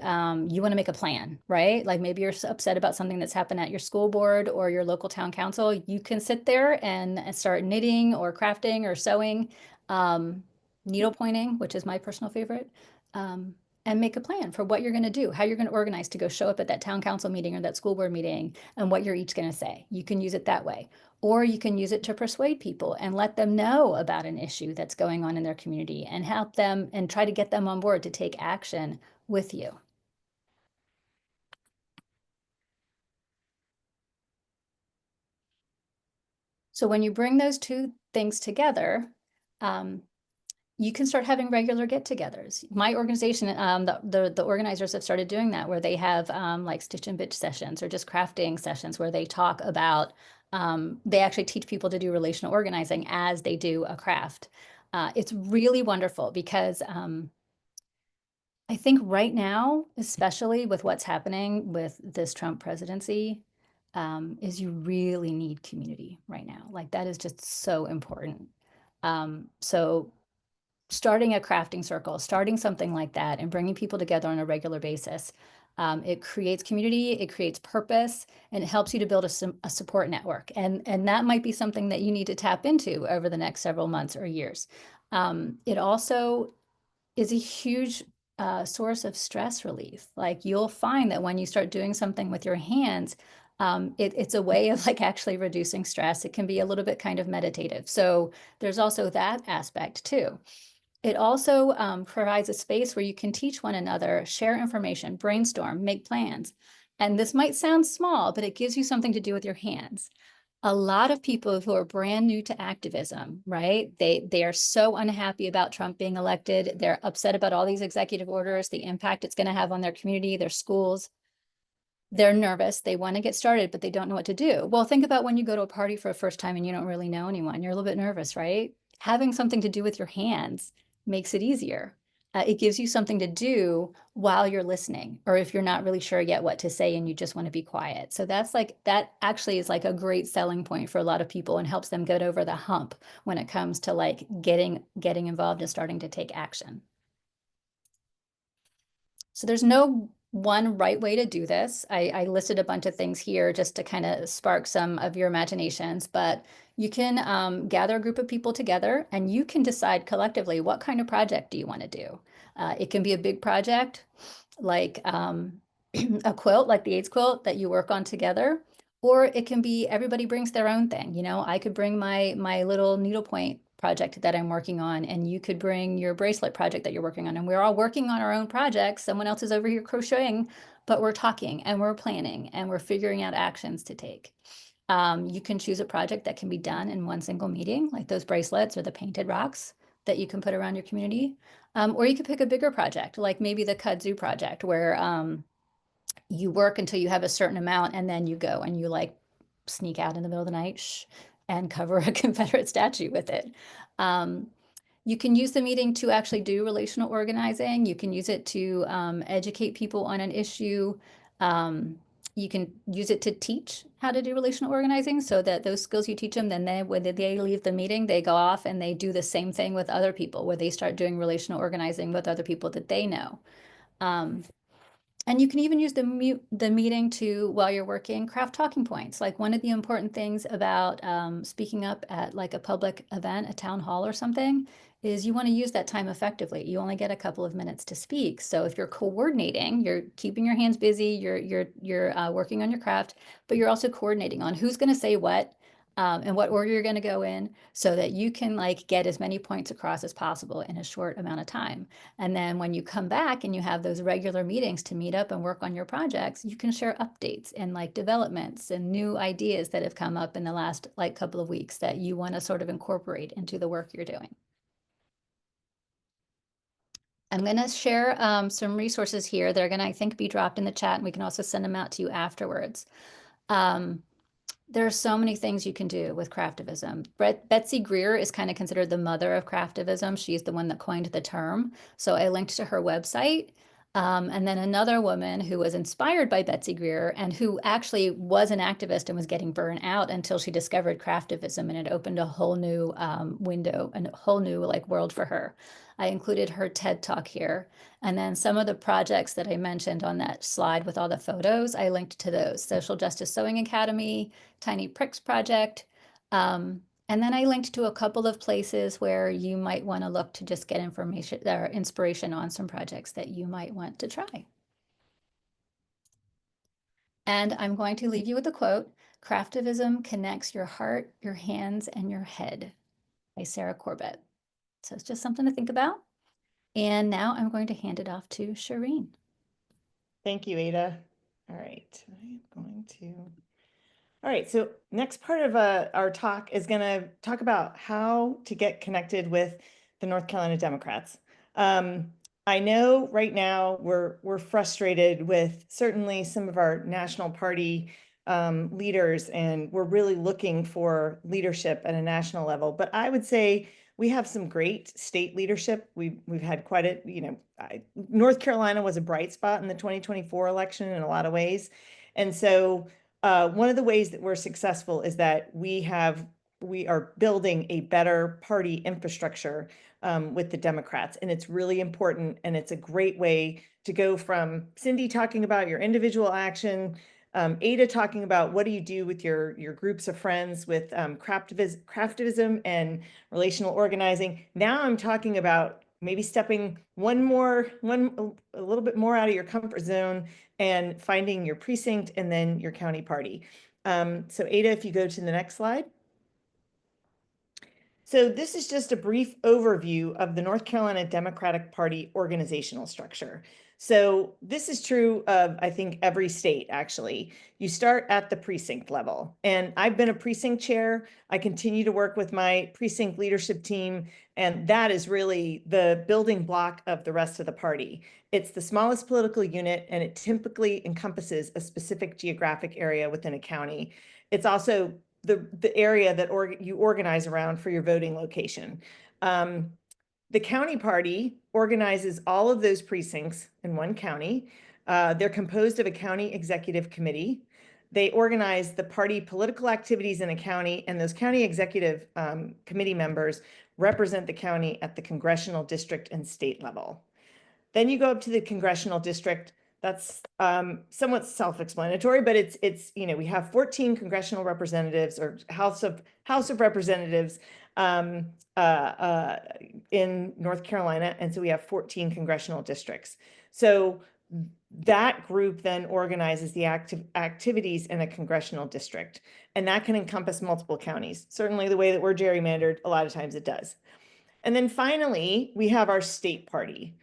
you want to make a plan, right? Like maybe you're upset about something that's happened at your school board or your local town council. You can sit there and start knitting or crafting or sewing, needle pointing, which is my personal favorite. And make a plan for what you're going to do, how you're going to organize to go show up at that town council meeting or that school board meeting, and what you're each going to say. You can use it that way. Or you can use it to persuade people and let them know about an issue that's going on in their community and help them and try to get them on board to take action with you. So when you bring those 2 things together, you can start having regular get-togethers. My organization, the organizers have started doing that, where they have like stitch and bitch sessions or just crafting sessions where they talk about, they actually teach people to do relational organizing as they do a craft. It's really wonderful because I think right now, especially with what's happening with this Trump presidency, is you really need community right now. Like that is just so important. So starting a crafting circle, starting something like that, and bringing people together on a regular basis. It creates community, it creates purpose, and it helps you to build a support network. And that might be something that you need to tap into over the next several months or years. It also is a huge source of stress relief. Like you'll find that when you start doing something with your hands, it's a way of like actually reducing stress. It can be a little bit kind of meditative. So there's also that aspect too. It also provides a space where you can teach one another, share information, brainstorm, make plans. And this might sound small, but it gives you something to do with your hands. A lot of people who are brand new to activism, right? They are so unhappy about Trump being elected. They're upset about all these executive orders, the impact it's going to have on their community, their schools. They're nervous. They want to get started, but they don't know what to do. Well, think about when you go to a party for a first time and you don't really know anyone. You're a little bit nervous, right? Having something to do with your hands makes it easier. It gives you something to do while you're listening, or if you're not really sure yet what to say and you just want to be quiet. So that actually is like a great selling point for a lot of people and helps them get over the hump when it comes to like getting involved and starting to take action. So there's no one right way to do this. I listed a bunch of things here just to kind of spark some of your imaginations, but you can gather a group of people together and you can decide collectively what kind of project do you want to do. It can be a big project like a quilt, like the AIDS quilt that you work on together, or it can be everybody brings their own thing. You know, I could bring my little needlepoint project that I'm working on, and you could bring your bracelet project that you're working on, and we're all working on our own projects. Someone else is over here crocheting, but we're talking and we're planning and we're figuring out actions to take. You can choose a project that can be done in one single meeting, like those bracelets or the painted rocks that you can put around your community. Or you could pick a bigger project, like maybe the kudzu project, where you work until you have a certain amount and then you go and you like sneak out in the middle of the night and cover a Confederate statue with it. You can use the meeting to actually do relational organizing. You can use it to educate people on an issue. You can use it to teach how to do relational organizing so that those skills you teach them, then when they leave the meeting, they go off and they do the same thing with other people, where they start doing relational organizing with other people that they know. And you can even use the meeting to, while you're working, craft talking points. Like one of the important things about speaking up at like a public event, a town hall or something, is you want to use that time effectively. You only get a couple of minutes to speak. So if you're coordinating, you're keeping your hands busy, you're working on your craft, but you're also coordinating on who's going to say what, and what order you're going to go in, so that you can like get as many points across as possible in a short amount of time. And then when you come back and you have those regular meetings to meet up and work on your projects, you can share updates and like developments and new ideas that have come up in the last like couple of weeks that you want to sort of incorporate into the work you're doing. I'm going to share some resources here. They're going to, I think, be dropped in the chat, and we can also send them out to you afterwards. There are so many things you can do with craftivism. Betsy Greer is kind of considered the mother of craftivism. She's the one that coined the term. So I linked to her website. And then another woman who was inspired by Betsy Greer and who actually was an activist and was getting burnt out until she discovered craftivism, and it opened a whole new window and a whole new like world for her. I included her TED Talk here. And then some of the projects that I mentioned on that slide with all the photos, I linked to those. Social Justice Sewing Academy, Tiny Pricks Project. And then I linked to a couple of places where you might want to look to just get information or inspiration on some projects that you might want to try. And I'm going to leave you with a quote: "Craftivism connects your heart, your hands, and your head," by Sarah Corbett. So it's just something to think about. And now I'm going to hand it off to Shireen. Thank you, Ada. All right, I'm going to. All right, so next part of our talk is going to talk about how to get connected with the North Carolina Democrats. I know right now we're frustrated with certainly some of our national party leaders, and we're really looking for leadership at a national level. But I would say we have some great state leadership. We've had quite a, North Carolina was a bright spot in the 2024 election in a lot of ways. And so one of the ways that we're successful is that we are building a better party infrastructure with the Democrats. And it's really important. And it's a great way to go from Cindy talking about your individual action, Ada talking about what do you do with your groups of friends with craftivism and relational organizing. Now I'm talking about maybe stepping a little bit more out of your comfort zone and finding your precinct and then your county party. So Ada, if you go to the next slide. So this is just a brief overview of the North Carolina Democratic Party organizational structure. So this is true of, I think, every state, actually. You start at the precinct level. And I've been a precinct chair. I continue to work with my precinct leadership team. And that is really the building block of the rest of the party. It's the smallest political unit, and it typically encompasses a specific geographic area within a county. It's also the area that you organize around for your voting location. The county party organizes all of those precincts in one county. They're composed of a county executive committee. They organize the party political activities in a county, and those county executive committee members represent the county at the congressional district and state level. Then you go up to the congressional district. That's somewhat self-explanatory, but it's we have 14 congressional representatives or House of Representatives in North Carolina, and so we have 14 congressional districts. So that group then organizes the activities in a congressional district, and that can encompass multiple counties. Certainly, the way that we're gerrymandered, a lot of times it does. And then finally, we have our state party.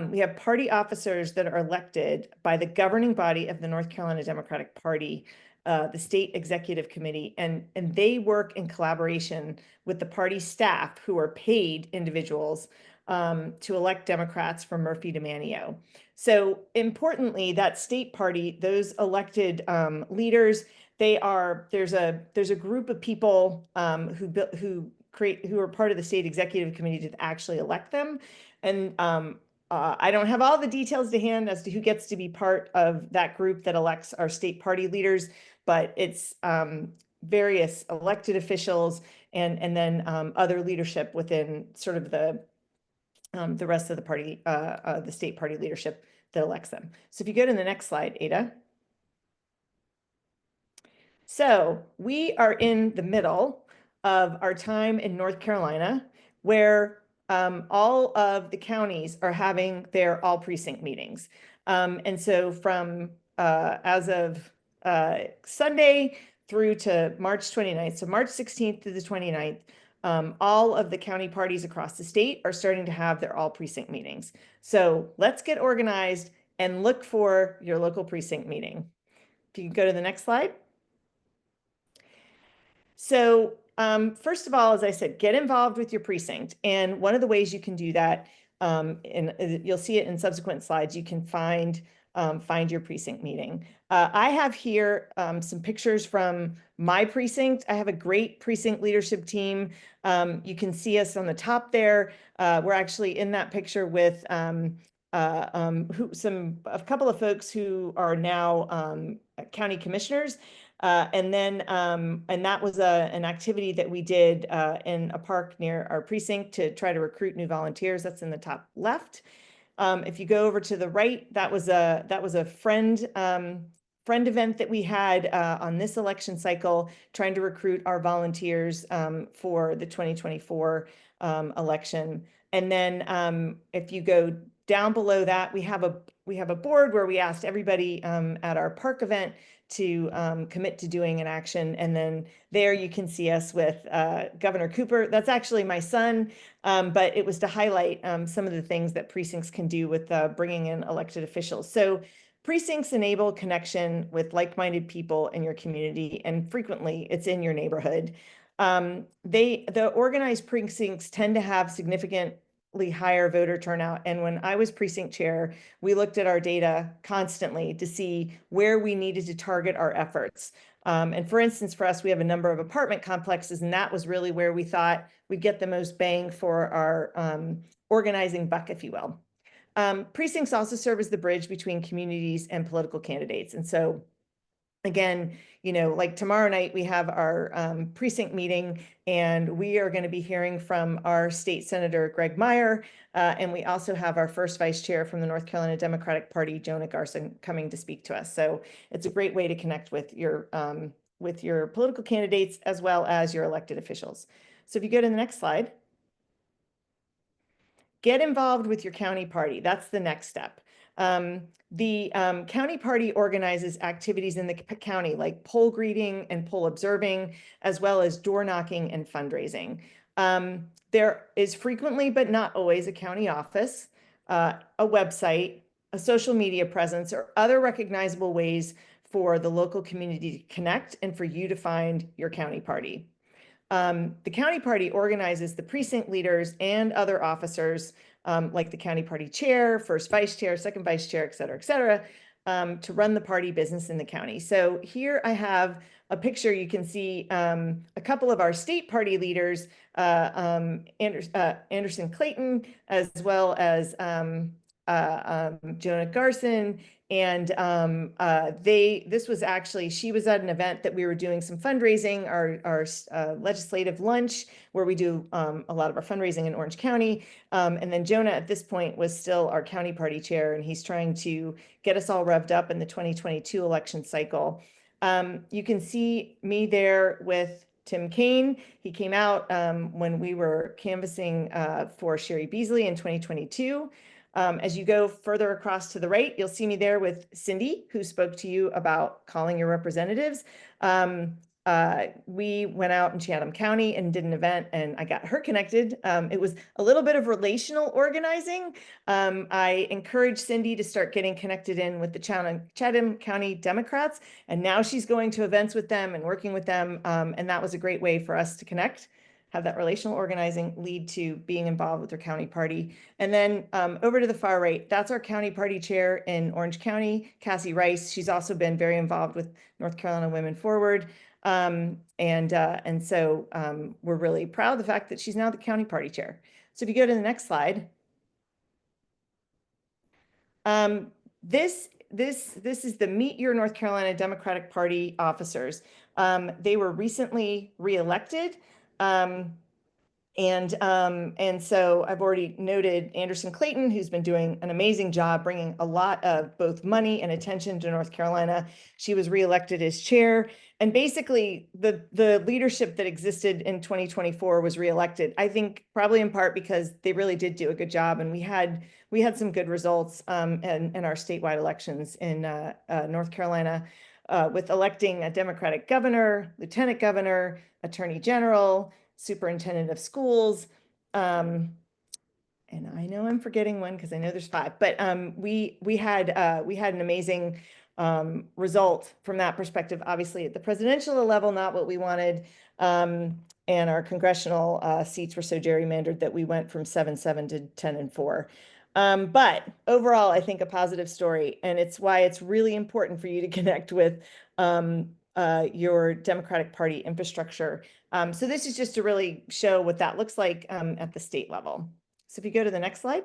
We have party officers that are elected by the governing body of the North Carolina Democratic Party, the state executive committee, and they work in collaboration with the party staff, who are paid individuals to elect Democrats from Murphy to Manteo. So importantly, that state party, those elected leaders, there's a group of people who are part of the state executive committee to actually elect them. And I don't have all the details to hand as to who gets to be part of that group that elects our state party leaders, but it's various elected officials and then other leadership within sort of the the rest of the party, the state party leadership that elects them. So if you go to the next slide, Ada. So we are in the middle of our time in North Carolina, where all of the counties are having their all precinct meetings. And so from as of Sunday through to March 29th, so March 16th to the 29th, all of the county parties across the state are starting to have their all precinct meetings. So let's get organized and look for your local precinct meeting. If you can go to the next slide. So first of all, as I said, get involved with your precinct. And one of the ways you can do that, and you'll see it in subsequent slides, you can find your precinct meeting. I have here some pictures from my precinct. I have a great precinct leadership team. You can see us on the top there. We're actually in that picture with a couple of folks who are now county commissioners. And that was an activity that we did in a park near our precinct to try to recruit new volunteers. That's in the top left. If you go over to the right, that was a friend event that we had on this election cycle, trying to recruit our volunteers for the 2024 election. And then if you go down below that, we have a board where we asked everybody at our park event to commit to doing an action. And then there you can see us with Governor Cooper. That's actually my son, but it was to highlight some of the things that precincts can do with bringing in elected officials. So precincts enable connection with like-minded people in your community, and frequently it's in your neighborhood. The organized precincts tend to have significantly higher voter turnout. And when I was precinct chair, we looked at our data constantly to see where we needed to target our efforts. And for instance, for us, we have a number of apartment complexes, and that was really where we thought we'd get the most bang for our organizing buck, if you will. Precincts also serve as the bridge between communities and political candidates. And so again, like tomorrow night, we have our precinct meeting, and we are going to be hearing from our state senator, Greg Meyer. And we also have our first vice chair from the North Carolina Democratic Party, Jonah Garson, coming to speak to us. So it's a great way to connect with your political candidates as well as your elected officials. So if you go to the next slide. Get involved with your county party. That's the next step. The county party organizes activities in the county like poll greeting and poll observing, as well as door knocking and fundraising. There is frequently, but not always, a county office, a website, a social media presence, or other recognizable ways for the local community to connect and for you to find your county party. The county party organizes the precinct leaders and other officers like the county party chair, first vice chair, second vice chair, et cetera, to run the party business in the county. So here I have a picture. You can see a couple of our state party leaders, Anderson Clayton, as well as Jonah Garson. And this was actually, she was at an event that we were doing some fundraising, our legislative lunch, where we do a lot of our fundraising in Orange County. And then Jonah at this point was still our county party chair, and he's trying to get us all revved up in the 2022 election cycle. You can see me there with Tim Kaine. He came out when we were canvassing for Sherry Beasley in 2022. As you go further across to the right, you'll see me there with Cindy, who spoke to you about calling your representatives. We went out in Chatham County and did an event, and I got her connected. It was a little bit of relational organizing. I encouraged Cindy to start getting connected in with the Chatham County Democrats, and now she's going to events with them and working with them. And that was a great way for us to connect, have that relational organizing lead to being involved with their county party. And then over to the far right, that's our county party chair in Orange County, Cassie Rice. She's also been very involved with North Carolina Women Forward. And so we're really proud of the fact that she's now the county party chair. So if you go to the next slide, this is the Meet Your North Carolina Democratic Party officers. They were recently reelected. And so I've already noted Anderson Clayton, who's been doing an amazing job bringing a lot of both money and attention to North Carolina. She was reelected as chair. And basically the leadership that existed in 2024 was reelected, I think probably in part because they really did do a good job. And we had some good results in our statewide elections in North Carolina with electing a Democratic governor, lieutenant governor, attorney general, superintendent of schools. And I know I'm forgetting one because I know there's 5, but we had an amazing result from that perspective. Obviously, at the presidential level, not what we wanted. And our congressional seats were so gerrymandered that we went from 7-7 to 10-4. But overall, I think a positive story, and it's why it's really important for you to connect with your Democratic Party infrastructure. So this is just to really show what that looks like at the state level. So if you go to the next slide.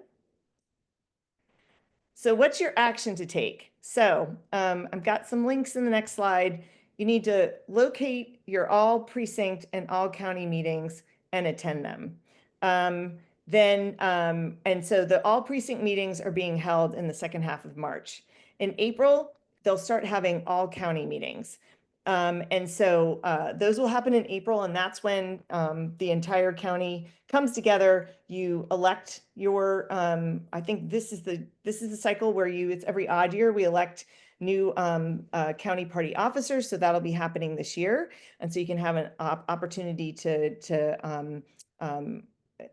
So what's your action to take? So I've got some links in the next slide. You need to locate your all precinct and all county meetings and attend them. And so the all precinct meetings are being held in the second half of March. In April, they'll start having all county meetings. And so those will happen in April, and that's when the entire county comes together. You elect your, I think this is the cycle where it's every odd year we elect new county party officers. So that'll be happening this year. And so you can have an opportunity to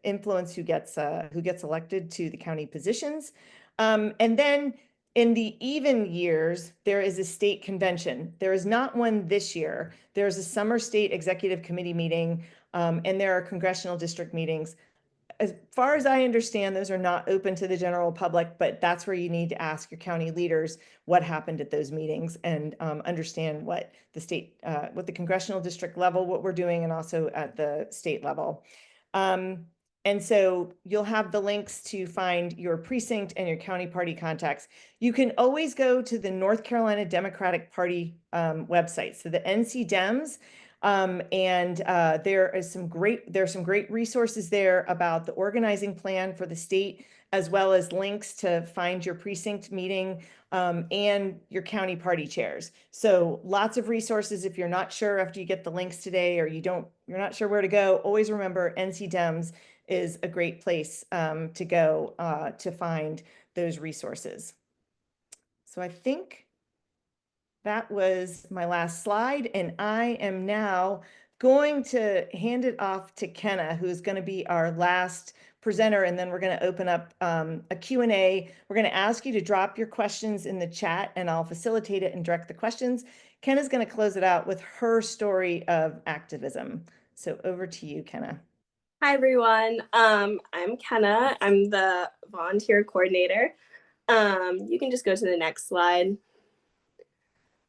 influence who gets elected to the county positions. And then in the even years, there is a state convention. There is not one this year. There's a summer state executive committee meeting, and there are congressional district meetings. As far as I understand, those are not open to the general public, but that's where you need to ask your county leaders what happened at those meetings and understand what the state, what the congressional district level, what we're doing, and also at the state level. And so you'll have the links to find your precinct and your county party contacts. You can always go to the North Carolina Democratic Party website, so the NC Dems, and there are some great resources there about the organizing plan for the state, as well as links to find your precinct meeting and your county party chairs. So lots of resources. If you're not sure after you get the links today, or you're not sure where to go, always remember NC Dems is a great place to go to find those resources. So I think that was my last slide, and I am now going to hand it off to Kenna, who's going to be our last presenter, and then we're going to open up a Q&A. We're going to ask you to drop your questions in the chat, and I'll facilitate it and direct the questions. Kenna's going to close it out with her story of activism. So over to you, Kenna. Hi, everyone. I'm Kenna. I'm the volunteer coordinator. You can just go to the next slide.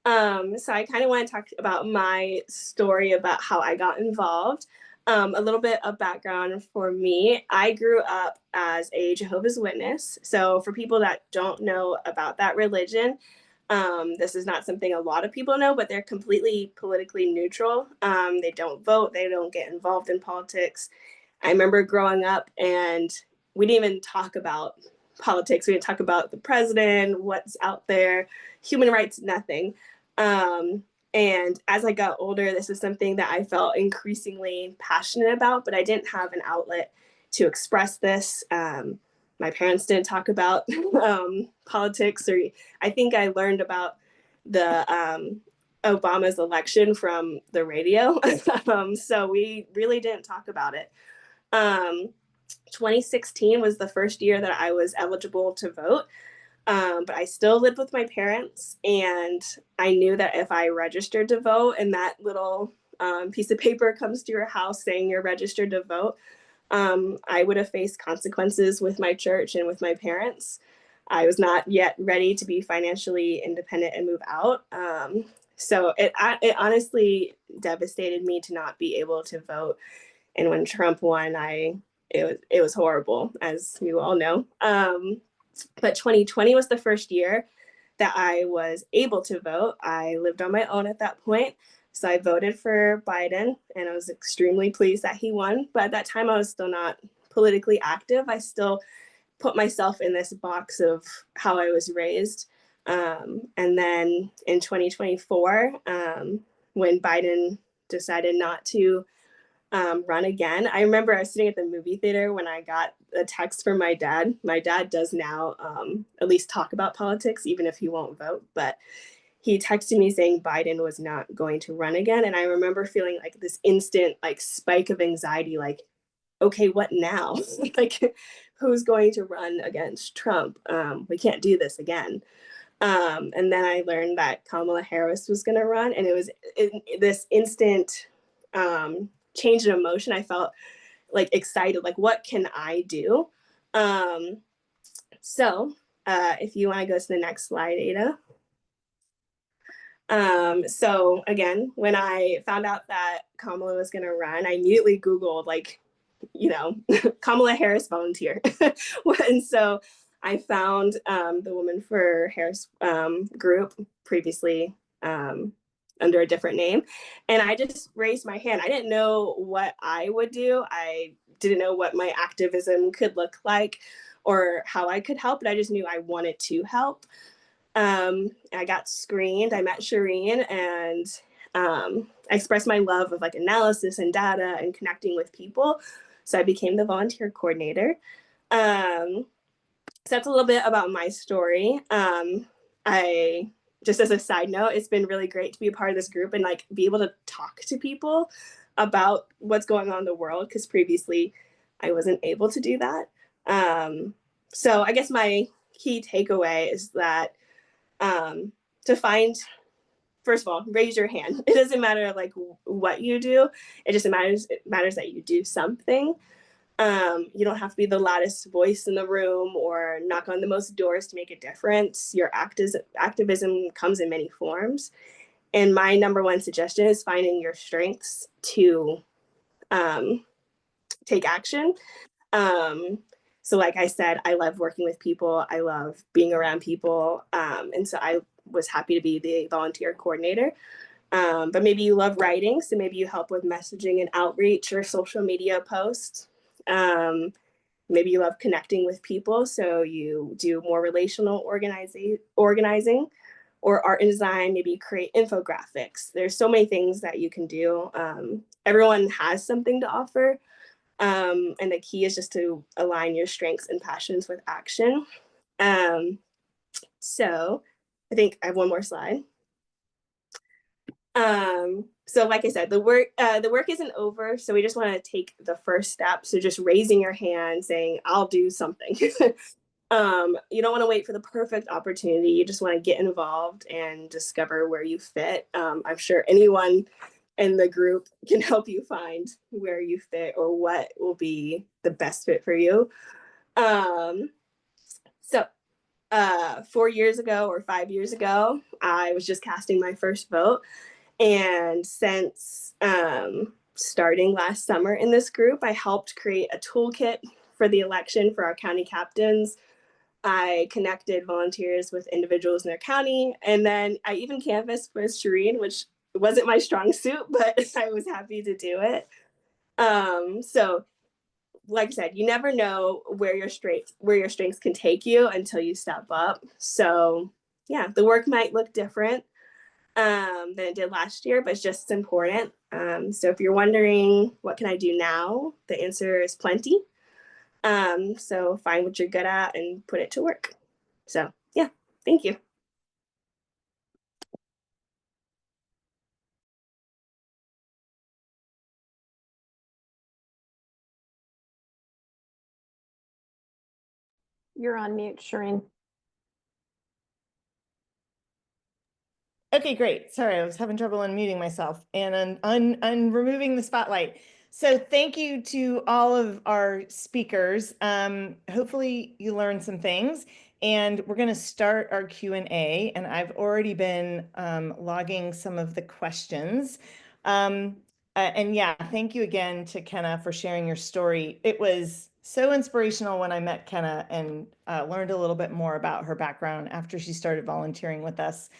So I kind of want to talk about my story about how I got involved. A little bit of background for me. I grew up as a Jehovah's Witness. So for people that don't know about that religion, this is not something a lot of people know, but they're completely politically neutral. They don't vote. They don't get involved in politics. I remember growing up and we didn't even talk about politics. We didn't talk about the president, what's out there, human rights, nothing. And as I got older, this is something that I felt increasingly passionate about, but I didn't have an outlet to express this. My parents didn't talk about politics, or I think I learned about the Obama's election from the radio. So we really didn't talk about it. 2016 was the first year that I was eligible to vote, but I still lived with my parents, and I knew that if I registered to vote and that little piece of paper comes to your house saying you're registered to vote, I would have faced consequences with my church and with my parents. I was not yet ready to be financially independent and move out. So it honestly devastated me to not be able to vote. And when Trump won, it was horrible, as you all know. But 2020 was the first year that I was able to vote. I lived on my own at that point. So I voted for Biden, and I was extremely pleased that he won. But at that time, I was still not politically active. I still put myself in this box of how I was raised. And then in 2024, when Biden decided not to run again, I remember I was sitting at the movie theater when I got a text from my dad. My dad does now at least talk about politics, even if he won't vote. But he texted me saying Biden was not going to run again. And I remember feeling like this instant like spike of anxiety, like, okay, what now? Like, who's going to run against Trump? We can't do this again. And then I learned that Kamala Harris was going to run, and it was this instant change in emotion. I felt like excited, like, what can I do? So if you want to go to the next slide, Ada. So again, when I found out that Kamala was going to run, I immediately Googled, like, you know, Kamala Harris volunteer. And so I found the Women for Harris group, previously under a different name. And I just raised my hand. I didn't know what I would do. I didn't know what my activism could look like or how I could help, but I just knew I wanted to help. I got screened. I met Shireen, and I expressed my love of like analysis and data and connecting with people. So I became the volunteer coordinator. So that's a little bit about my story. I just, as a side note, it's been really great to be a part of this group and like be able to talk to people about what's going on in the world, because previously I wasn't able to do that. So I guess my key takeaway is that to find, first of all, raise your hand. It doesn't matter like what you do. It just matters that you do something. You don't have to be the loudest voice in the room or knock on the most doors to make a difference. Your activism comes in many forms. And my number one suggestion is finding your strengths to take action. So like I said, I love working with people. I love being around people. And so I was happy to be the volunteer coordinator. But maybe you love writing. So maybe you help with messaging and outreach or social media posts. Maybe you love connecting with people. So you do more relational organizing or art and design, maybe you create infographics. There's so many things that you can do. Everyone has something to offer. And the key is just to align your strengths and passions with action. So I think I have one more slide. So like I said, the work isn't over. So we just want to take the first step. So just raising your hand saying, I'll do something. You don't want to wait for the perfect opportunity. You just want to get involved and discover where you fit. I'm sure anyone in the group can help you find where you fit or what will be the best fit for you. So 4 years ago or 5 years ago, I was just casting my first vote. And since starting last summer in this group, I helped create a toolkit for the election for our county captains. I connected volunteers with individuals in their county. And then I even canvassed with Shireen, which wasn't my strong suit, but I was happy to do it. So like I said, you never know where your strengths can take you until you step up. So yeah, the work might look different than it did last year, but it's just as important. So if you're wondering, what can I do now? The answer is plenty. So find what you're good at and put it to work. So yeah, thank you. You're on mute, Shireen. Okay, great. Sorry, I was having trouble unmuting myself and removing the spotlight. So thank you to all of our speakers. Hopefully you learned some things, and we're going to start our Q&A, and I've already been logging some of the questions. And yeah, thank you again to Kenna for sharing your story. It was so inspirational when I met Kenna and learned a little bit more about her background after she started volunteering with us.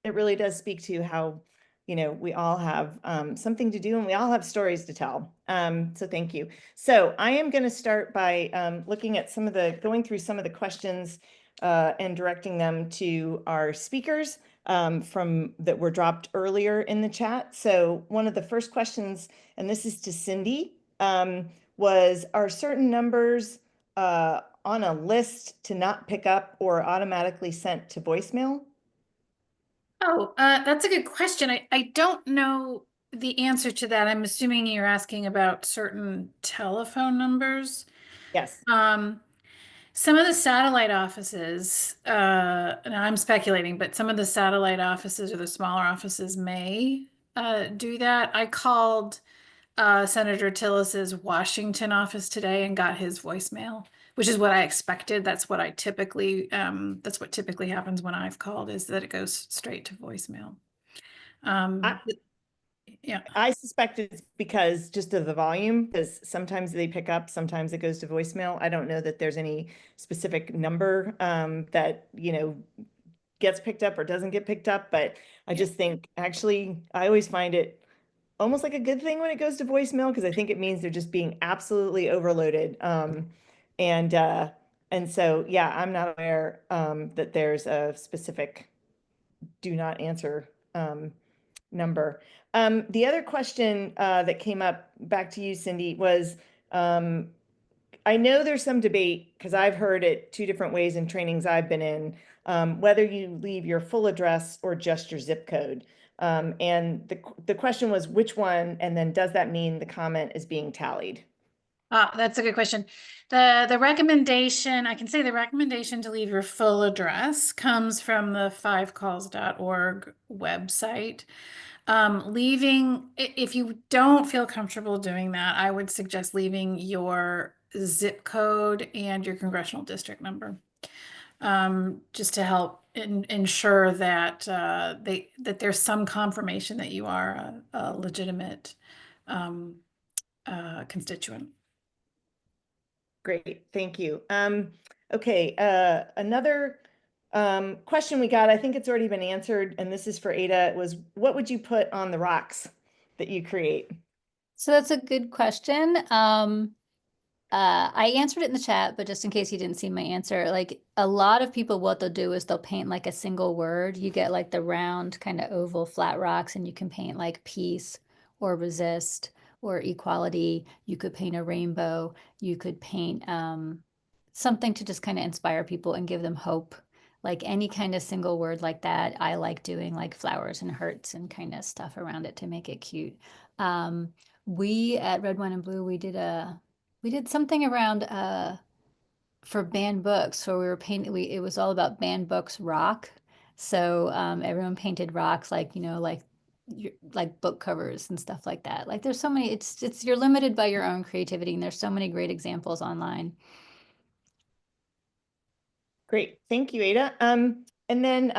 it really does speak to how, you know, we all have something to do and we all have stories to tell. So thank you. So I am going to start by looking at going through some of the questions and directing them to our speakers from that were dropped earlier in the chat. So one of the first questions, and this is to Cindy, was, are certain numbers on a list to not pick up or automatically sent to voicemail? Oh, that's a good question. I don't know the answer to that. I'm assuming you're asking about certain telephone numbers. Yes. Some of the satellite offices, and I'm speculating, but some of the satellite offices or the smaller offices may do that. I called Senator Tillis's Washington office today and got his voicemail, which is what I expected. That's what that's what typically happens when I've called, is that it goes straight to voicemail. Yeah. I suspect it's because just of the volume, because sometimes they pick up, sometimes it goes to voicemail. I don't know that there's any specific number that, you know, gets picked up or doesn't get picked up, but I just think actually I always find it almost like a good thing when it goes to voicemail, because I think it means they're just being absolutely overloaded. And so, yeah, I'm not aware that there's a specific do not answer number. The other question that came up, back to you, Cindy, was I know there's some debate, because I've heard it two different ways in trainings I've been in, whether you leave your full address or just your zip code. And the question was which one, and then does that mean the comment is being tallied? That's a good question. The recommendation, I can say the recommendation to leave your full address comes from the fivecalls.org website. If you don't feel comfortable doing that, I would suggest leaving your zip code and your congressional district number, just to help ensure that that there's some confirmation that you are a legitimate constituent. Great, thank you. Okay, another question we got, I think it's already been answered, and this is for Ada, was what would you put on the rocks that you create? So that's a good question. I answered it in the chat, but just in case you didn't see my answer, like a lot of people, what they'll do is they'll paint like a single word. You get like the round kind of oval flat rocks, and you can paint like peace or resist or equality. You could paint a rainbow. You could paint something to just kind of inspire people and give them hope. Like any kind of single word like that. I like doing like flowers and hearts and kind of stuff around it to make it cute. We at Red, Wine, and Blue, we did something around for banned books. So we were painting, it was all about banned books rock. So everyone painted rocks, like, you know, like book covers and stuff like that. Like there's so many, it's you're limited by your own creativity, and there's so many great examples online. Great, thank you, Ada. And then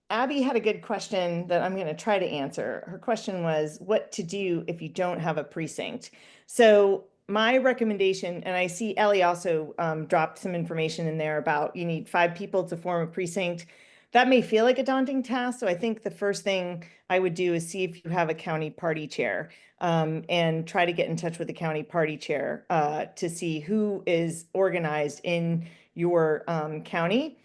Abby had a good question that I'm going to try to answer. Her question was what to do if you don't have a precinct. So my recommendation, and I see Ellie also dropped some information in there about you need 5 people to form a precinct. That may feel like a daunting task. So I think the first thing I would do is see if you have a county party chair, and try to get in touch with the county party chair to see who is organized in your county.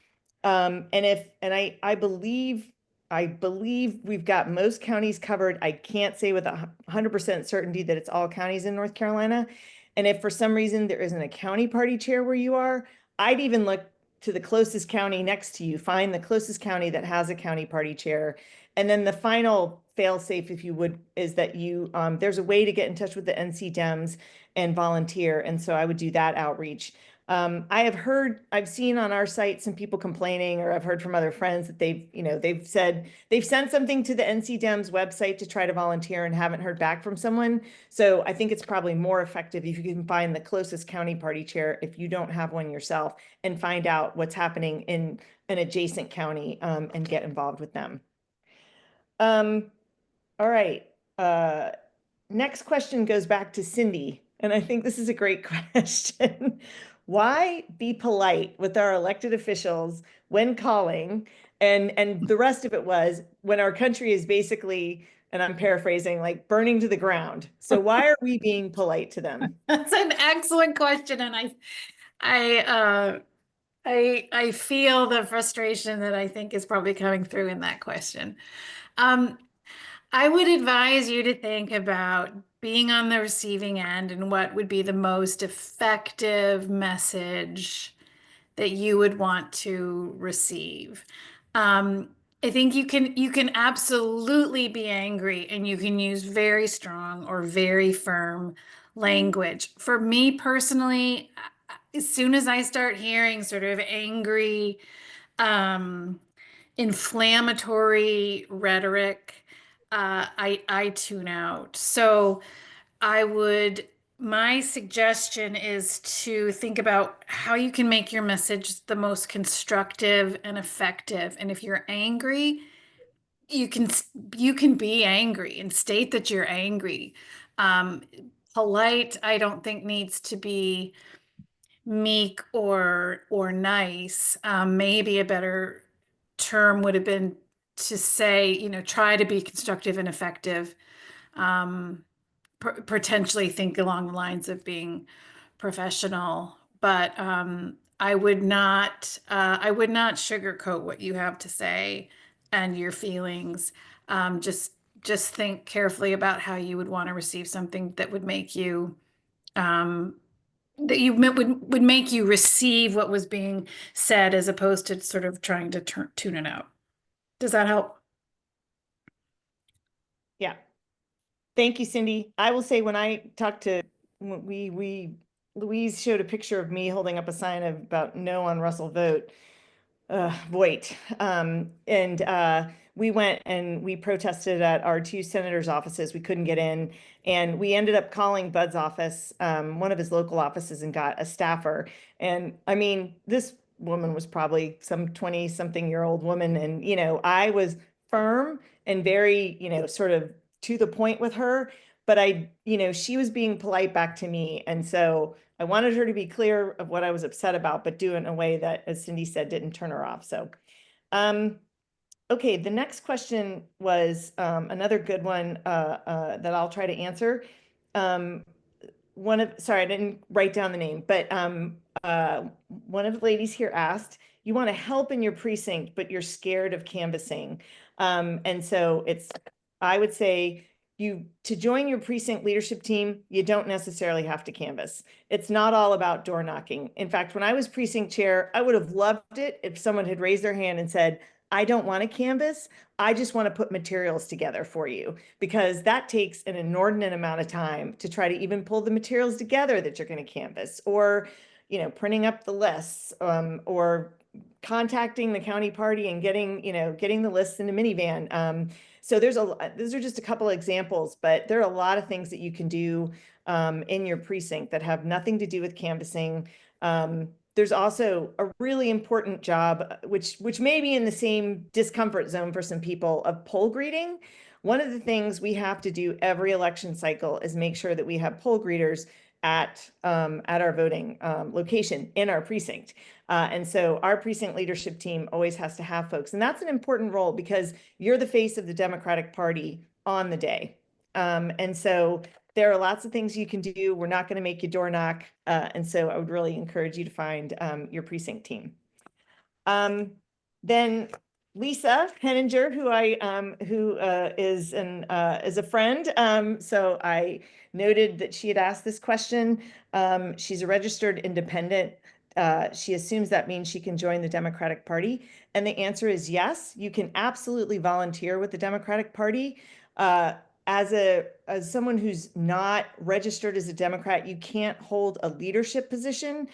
And I believe we've got most counties covered. I can't say with 100% certainty that it's all counties in North Carolina. And if for some reason there isn't a county party chair where you are, I'd even look to the closest county next to you, find the closest county that has a county party chair. And then the final fail safe, if you would, is that you, there's a way to get in touch with the NC Dems and volunteer. And so I would do that outreach. I've seen on our site some people complaining, or I've heard from other friends that they've said they've sent something to the NC Dems website to try to volunteer and haven't heard back from someone. So I think it's probably more effective if you can find the closest county party chair, if you don't have one yourself, and find out what's happening in an adjacent county, and get involved with them. All right. Next question goes back to Cindy, and I think this is a great question. Why be polite with our elected officials when calling And the rest of it was when our country is basically, and I'm paraphrasing, like burning to the ground. So why are we being polite to them? That's an excellent question, and I feel the frustration that I think is probably coming through in that question. I would advise you to think about being on the receiving end and what would be the most effective message that you would want to receive. I think you can absolutely be angry, and you can use very strong or very firm language. For me personally, as soon as I start hearing sort of angry, inflammatory rhetoric, I tune out. So my suggestion is to think about how you can make your message the most constructive and effective. And if you're angry, you can be angry and state that you're angry. Polite, I don't think needs to be meek or nice. Maybe a better term would have been to say, try to be constructive and effective. Potentially think along the lines of being professional, but I would not sugarcoat what you have to say and your feelings. Just think carefully about how you would want to receive something that would make you would make you receive what was being said, as opposed to sort of trying to tune it out. Does that help? Yeah. Thank you, Cindy. I will say when I talked to, Louise showed a picture of me holding up a sign about no on Russell vote. Voight. We went and we protested at our two senators' offices. We couldn't get in. And we ended up calling Bud's office, one of his local offices, and got a staffer. And I mean, this woman was probably some 20-something-year-old woman. And, I was firm and very, sort of to the point with her. But she was being polite back to me. And so I wanted her to be clear of what I was upset about, but do it in a way that, as Cindy said, didn't turn her off. So, okay, the next question was another good one that I'll try to answer. Sorry, I didn't write down the name, but one of the ladies here asked, you want to help in your precinct, but you're scared of canvassing. And so I would say, to join your precinct leadership team, you don't necessarily have to canvass. It's not all about door knocking. In fact, when I was precinct chair, I would have loved it if someone had raised their hand and said, I don't want to canvass. I just want to put materials together for you, because that takes an inordinate amount of time to try to even pull the materials together that you're going to canvass, or, printing up the lists, or contacting the county party and getting the lists in a minivan. So those are just a couple of examples, but there are a lot of things that you can do in your precinct that have nothing to do with canvassing. There's also a really important job, which may be in the same discomfort zone for some people, of poll greeting. One of the things we have to do every election cycle is make sure that we have poll greeters at our voting location in our precinct. And so our precinct leadership team always has to have folks. And that's an important role, because you're the face of the Democratic Party on the day. And so there are lots of things you can do. We're not going to make you door knock. And so I would really encourage you to find your precinct team. Then Lisa Henninger, who is a friend. So I noted that she had asked this question. She's a registered independent. She assumes that means she can join the Democratic Party. And the answer is yes, you can absolutely volunteer with the Democratic Party. As someone who's not registered as a Democrat, you can't hold a leadership position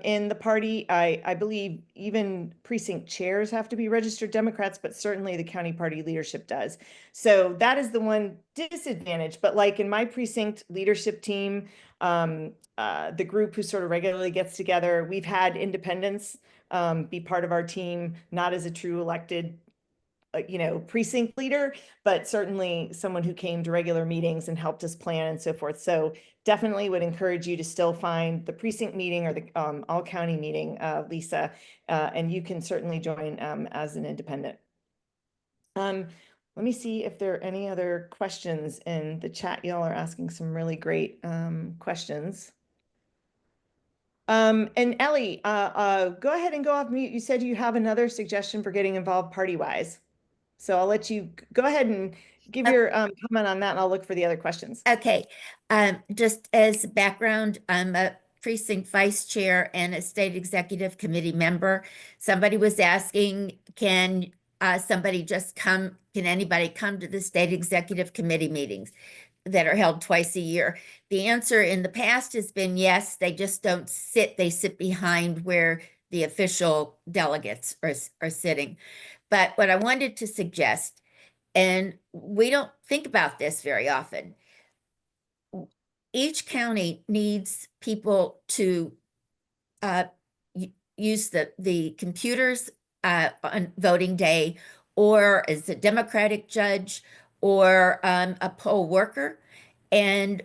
in the party. I believe even precinct chairs have to be registered Democrats, but certainly the county party leadership does. So that is the one disadvantage. But like in my precinct leadership team, the group who sort of regularly gets together, we've had independents be part of our team, not as a true elected precinct leader, but certainly someone who came to regular meetings and helped us plan and so forth. So definitely would encourage you to still find the precinct meeting or the all county meeting, Lisa, and you can certainly join as an independent. Let me see if there are any other questions in the chat. Y'all are asking some really great questions. And Ellie, go ahead and go off mute. You said you have another suggestion for getting involved party-wise. So I'll let you go ahead and give your comment on that, and I'll look for the other questions. Okay, just as background, I'm a precinct vice chair and a state executive committee member. Somebody was asking, can somebody just come, can anybody come to the state executive committee meetings that are held twice a year? The answer in the past has been yes, they just don't sit, they sit behind where the official delegates are sitting. But what I wanted to suggest, and we don't think about this very often, each county needs people to use the computers on voting day, or as a Democratic judge, or a poll worker. And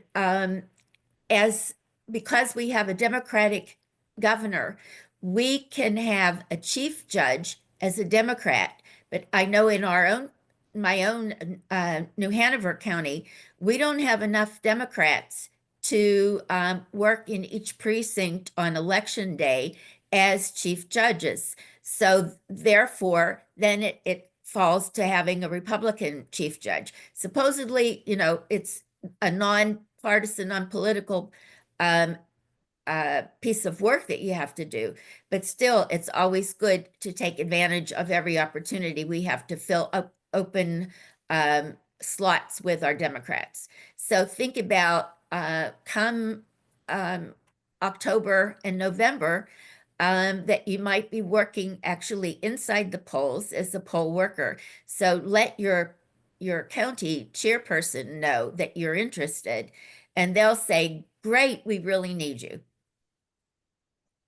because we have a Democratic governor, we can have a chief judge as a Democrat. But I know in my own New Hanover County, we don't have enough Democrats to work in each precinct on election day as chief judges. So therefore, then it falls to having a Republican chief judge. Supposedly, it's a non-partisan, non-political piece of work that you have to do, but still, it's always good to take advantage of every opportunity we have to fill up open slots with our Democrats. So think about come October and November, that you might be working actually inside the polls as a poll worker. So let your county chairperson know that you're interested, and they'll say, great, we really need you.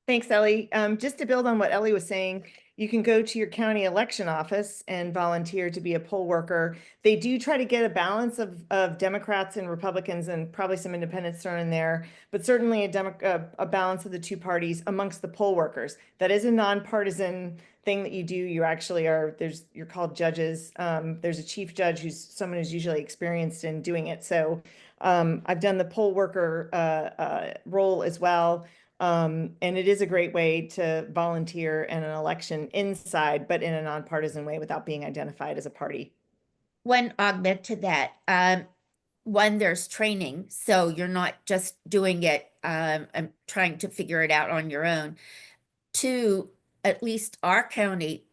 Thanks, Ellie. Just to build on what Ellie was saying, you can go to your county election office and volunteer to be a poll worker. They do try to get a balance of Democrats and Republicans, and probably some independents thrown in there, but certainly a balance of the two parties amongst the poll workers. That is a nonpartisan thing that you do. You actually you're called judges. There's a chief judge who's someone who's usually experienced in doing it. So I've done the poll worker role as well. And it is a great way to volunteer in an election inside, but in a nonpartisan way without being identified as a party. One augment to that, one, there's training, so you're not just doing it and trying to figure it out on your own. Two, at least our county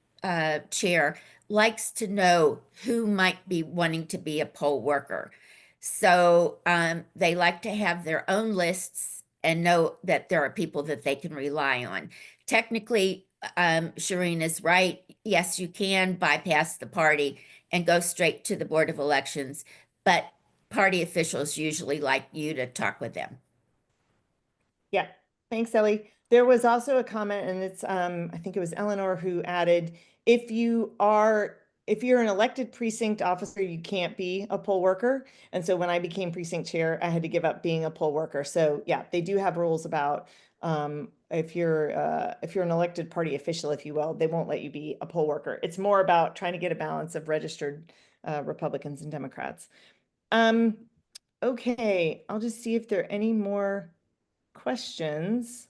chair likes to know who might be wanting to be a poll worker. So they like to have their own lists and know that there are people that they can rely on. Technically, Shireen is right. Yes, you can bypass the party and go straight to the Board of Elections, but party officials usually like you to talk with them. Yeah, thanks, Ellie. There was also a comment, and it's I think it was Eleanor who added, if you're an elected precinct officer, you can't be a poll worker. And so when I became precinct chair, I had to give up being a poll worker. So yeah, they do have rules about if you're an elected party official, if you will, they won't let you be a poll worker. It's more about trying to get a balance of registered Republicans and Democrats. Okay, I'll just see if there are any more questions.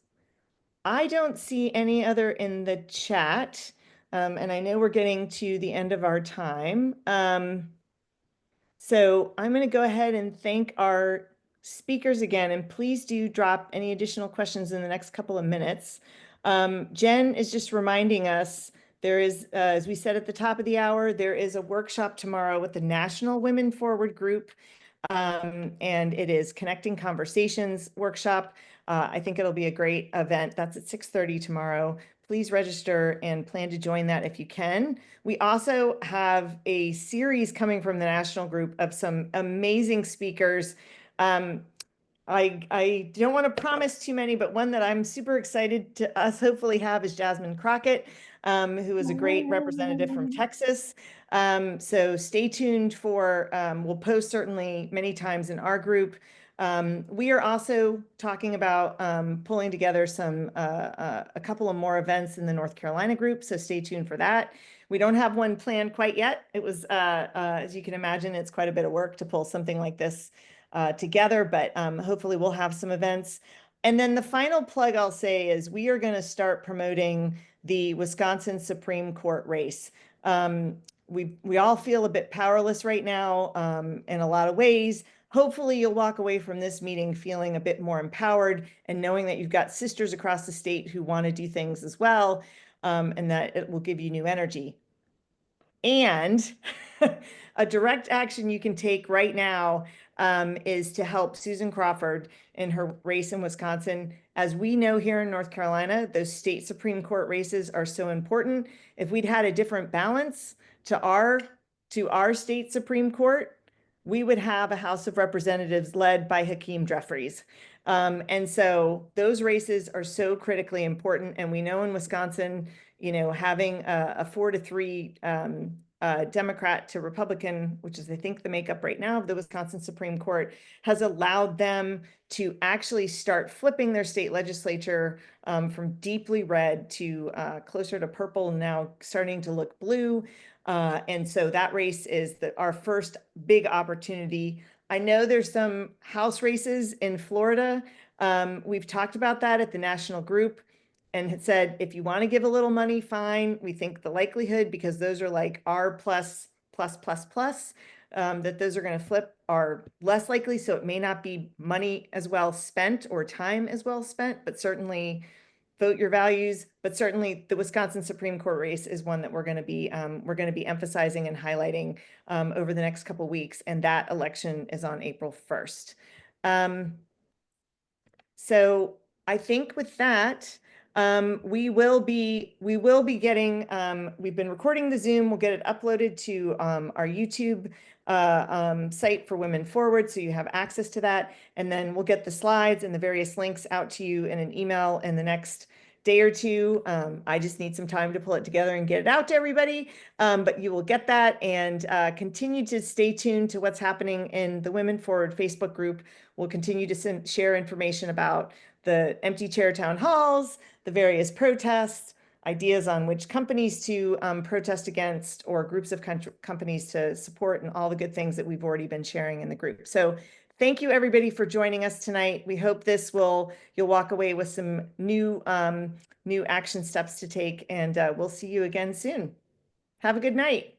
I don't see any other in the chat. And I know we're getting to the end of our time. So I'm going to go ahead and thank our speakers again, and please do drop any additional questions in the next couple of minutes. Jen is just reminding us there is, as we said at the top of the hour, there is a workshop tomorrow with the National Women Forward Group. And it is Connecting Conversations workshop. I think it'll be a great event. That's at 6:30 tomorrow. Please register and plan to join that if you can. We also have a series coming from the national group of some amazing speakers. I don't want to promise too many, but one that I'm super excited to us hopefully have is Jasmine Crockett, who is a great representative from Texas. So stay tuned for, we'll post certainly many times in our group. We are also talking about pulling together a couple of more events in the North Carolina group, so stay tuned for that. We don't have one planned quite yet. It was, as you can imagine, it's quite a bit of work to pull something like this together, but hopefully we'll have some events. And then the final plug I'll say is we are going to start promoting the Wisconsin Supreme Court race. We all feel a bit powerless right now in a lot of ways. Hopefully you'll walk away from this meeting feeling a bit more empowered and knowing that you've got sisters across the state who want to do things as well, and that it will give you new energy. And a direct action you can take right now is to help Susan Crawford in her race in Wisconsin. As we know here in North Carolina, those state Supreme Court races are so important. If we'd had a different balance to our state Supreme Court, we would have a House of Representatives led by Hakeem Jeffries. And so those races are so critically important. And we know in Wisconsin, you know, having a 4-3 Democrat to Republican, which is I think the makeup right now of the Wisconsin Supreme Court, has allowed them to actually start flipping their state legislature from deeply red to closer to purple, now starting to look blue. And so that race is our first big opportunity. I know there's some House races in Florida. We've talked about that at the national group and had said, if you want to give a little money, fine. We think the likelihood, because those are like R++++, that those are going to flip are less likely. So it may not be money as well spent or time as well spent, but certainly vote your values. But certainly the Wisconsin Supreme Court race is one that we're going to be emphasizing and highlighting over the next couple of weeks. And that election is on April 1st. So I think with that, we will be getting, we've been recording the Zoom, we'll get it uploaded to our YouTube site for Women Forward, so you have access to that. And then we'll get the slides and the various links out to you in an email in the next day or two. I just need some time to pull it together and get it out to everybody, but you will get that, and continue to stay tuned to what's happening in the Women Forward Facebook group. We'll continue to share information about the empty chair town halls, the various protests, ideas on which companies to protest against, or groups of companies to support, and all the good things that we've already been sharing in the group. So thank you everybody for joining us tonight. We hope you'll walk away with some new action steps to take, and we'll see you again soon. Have a good night.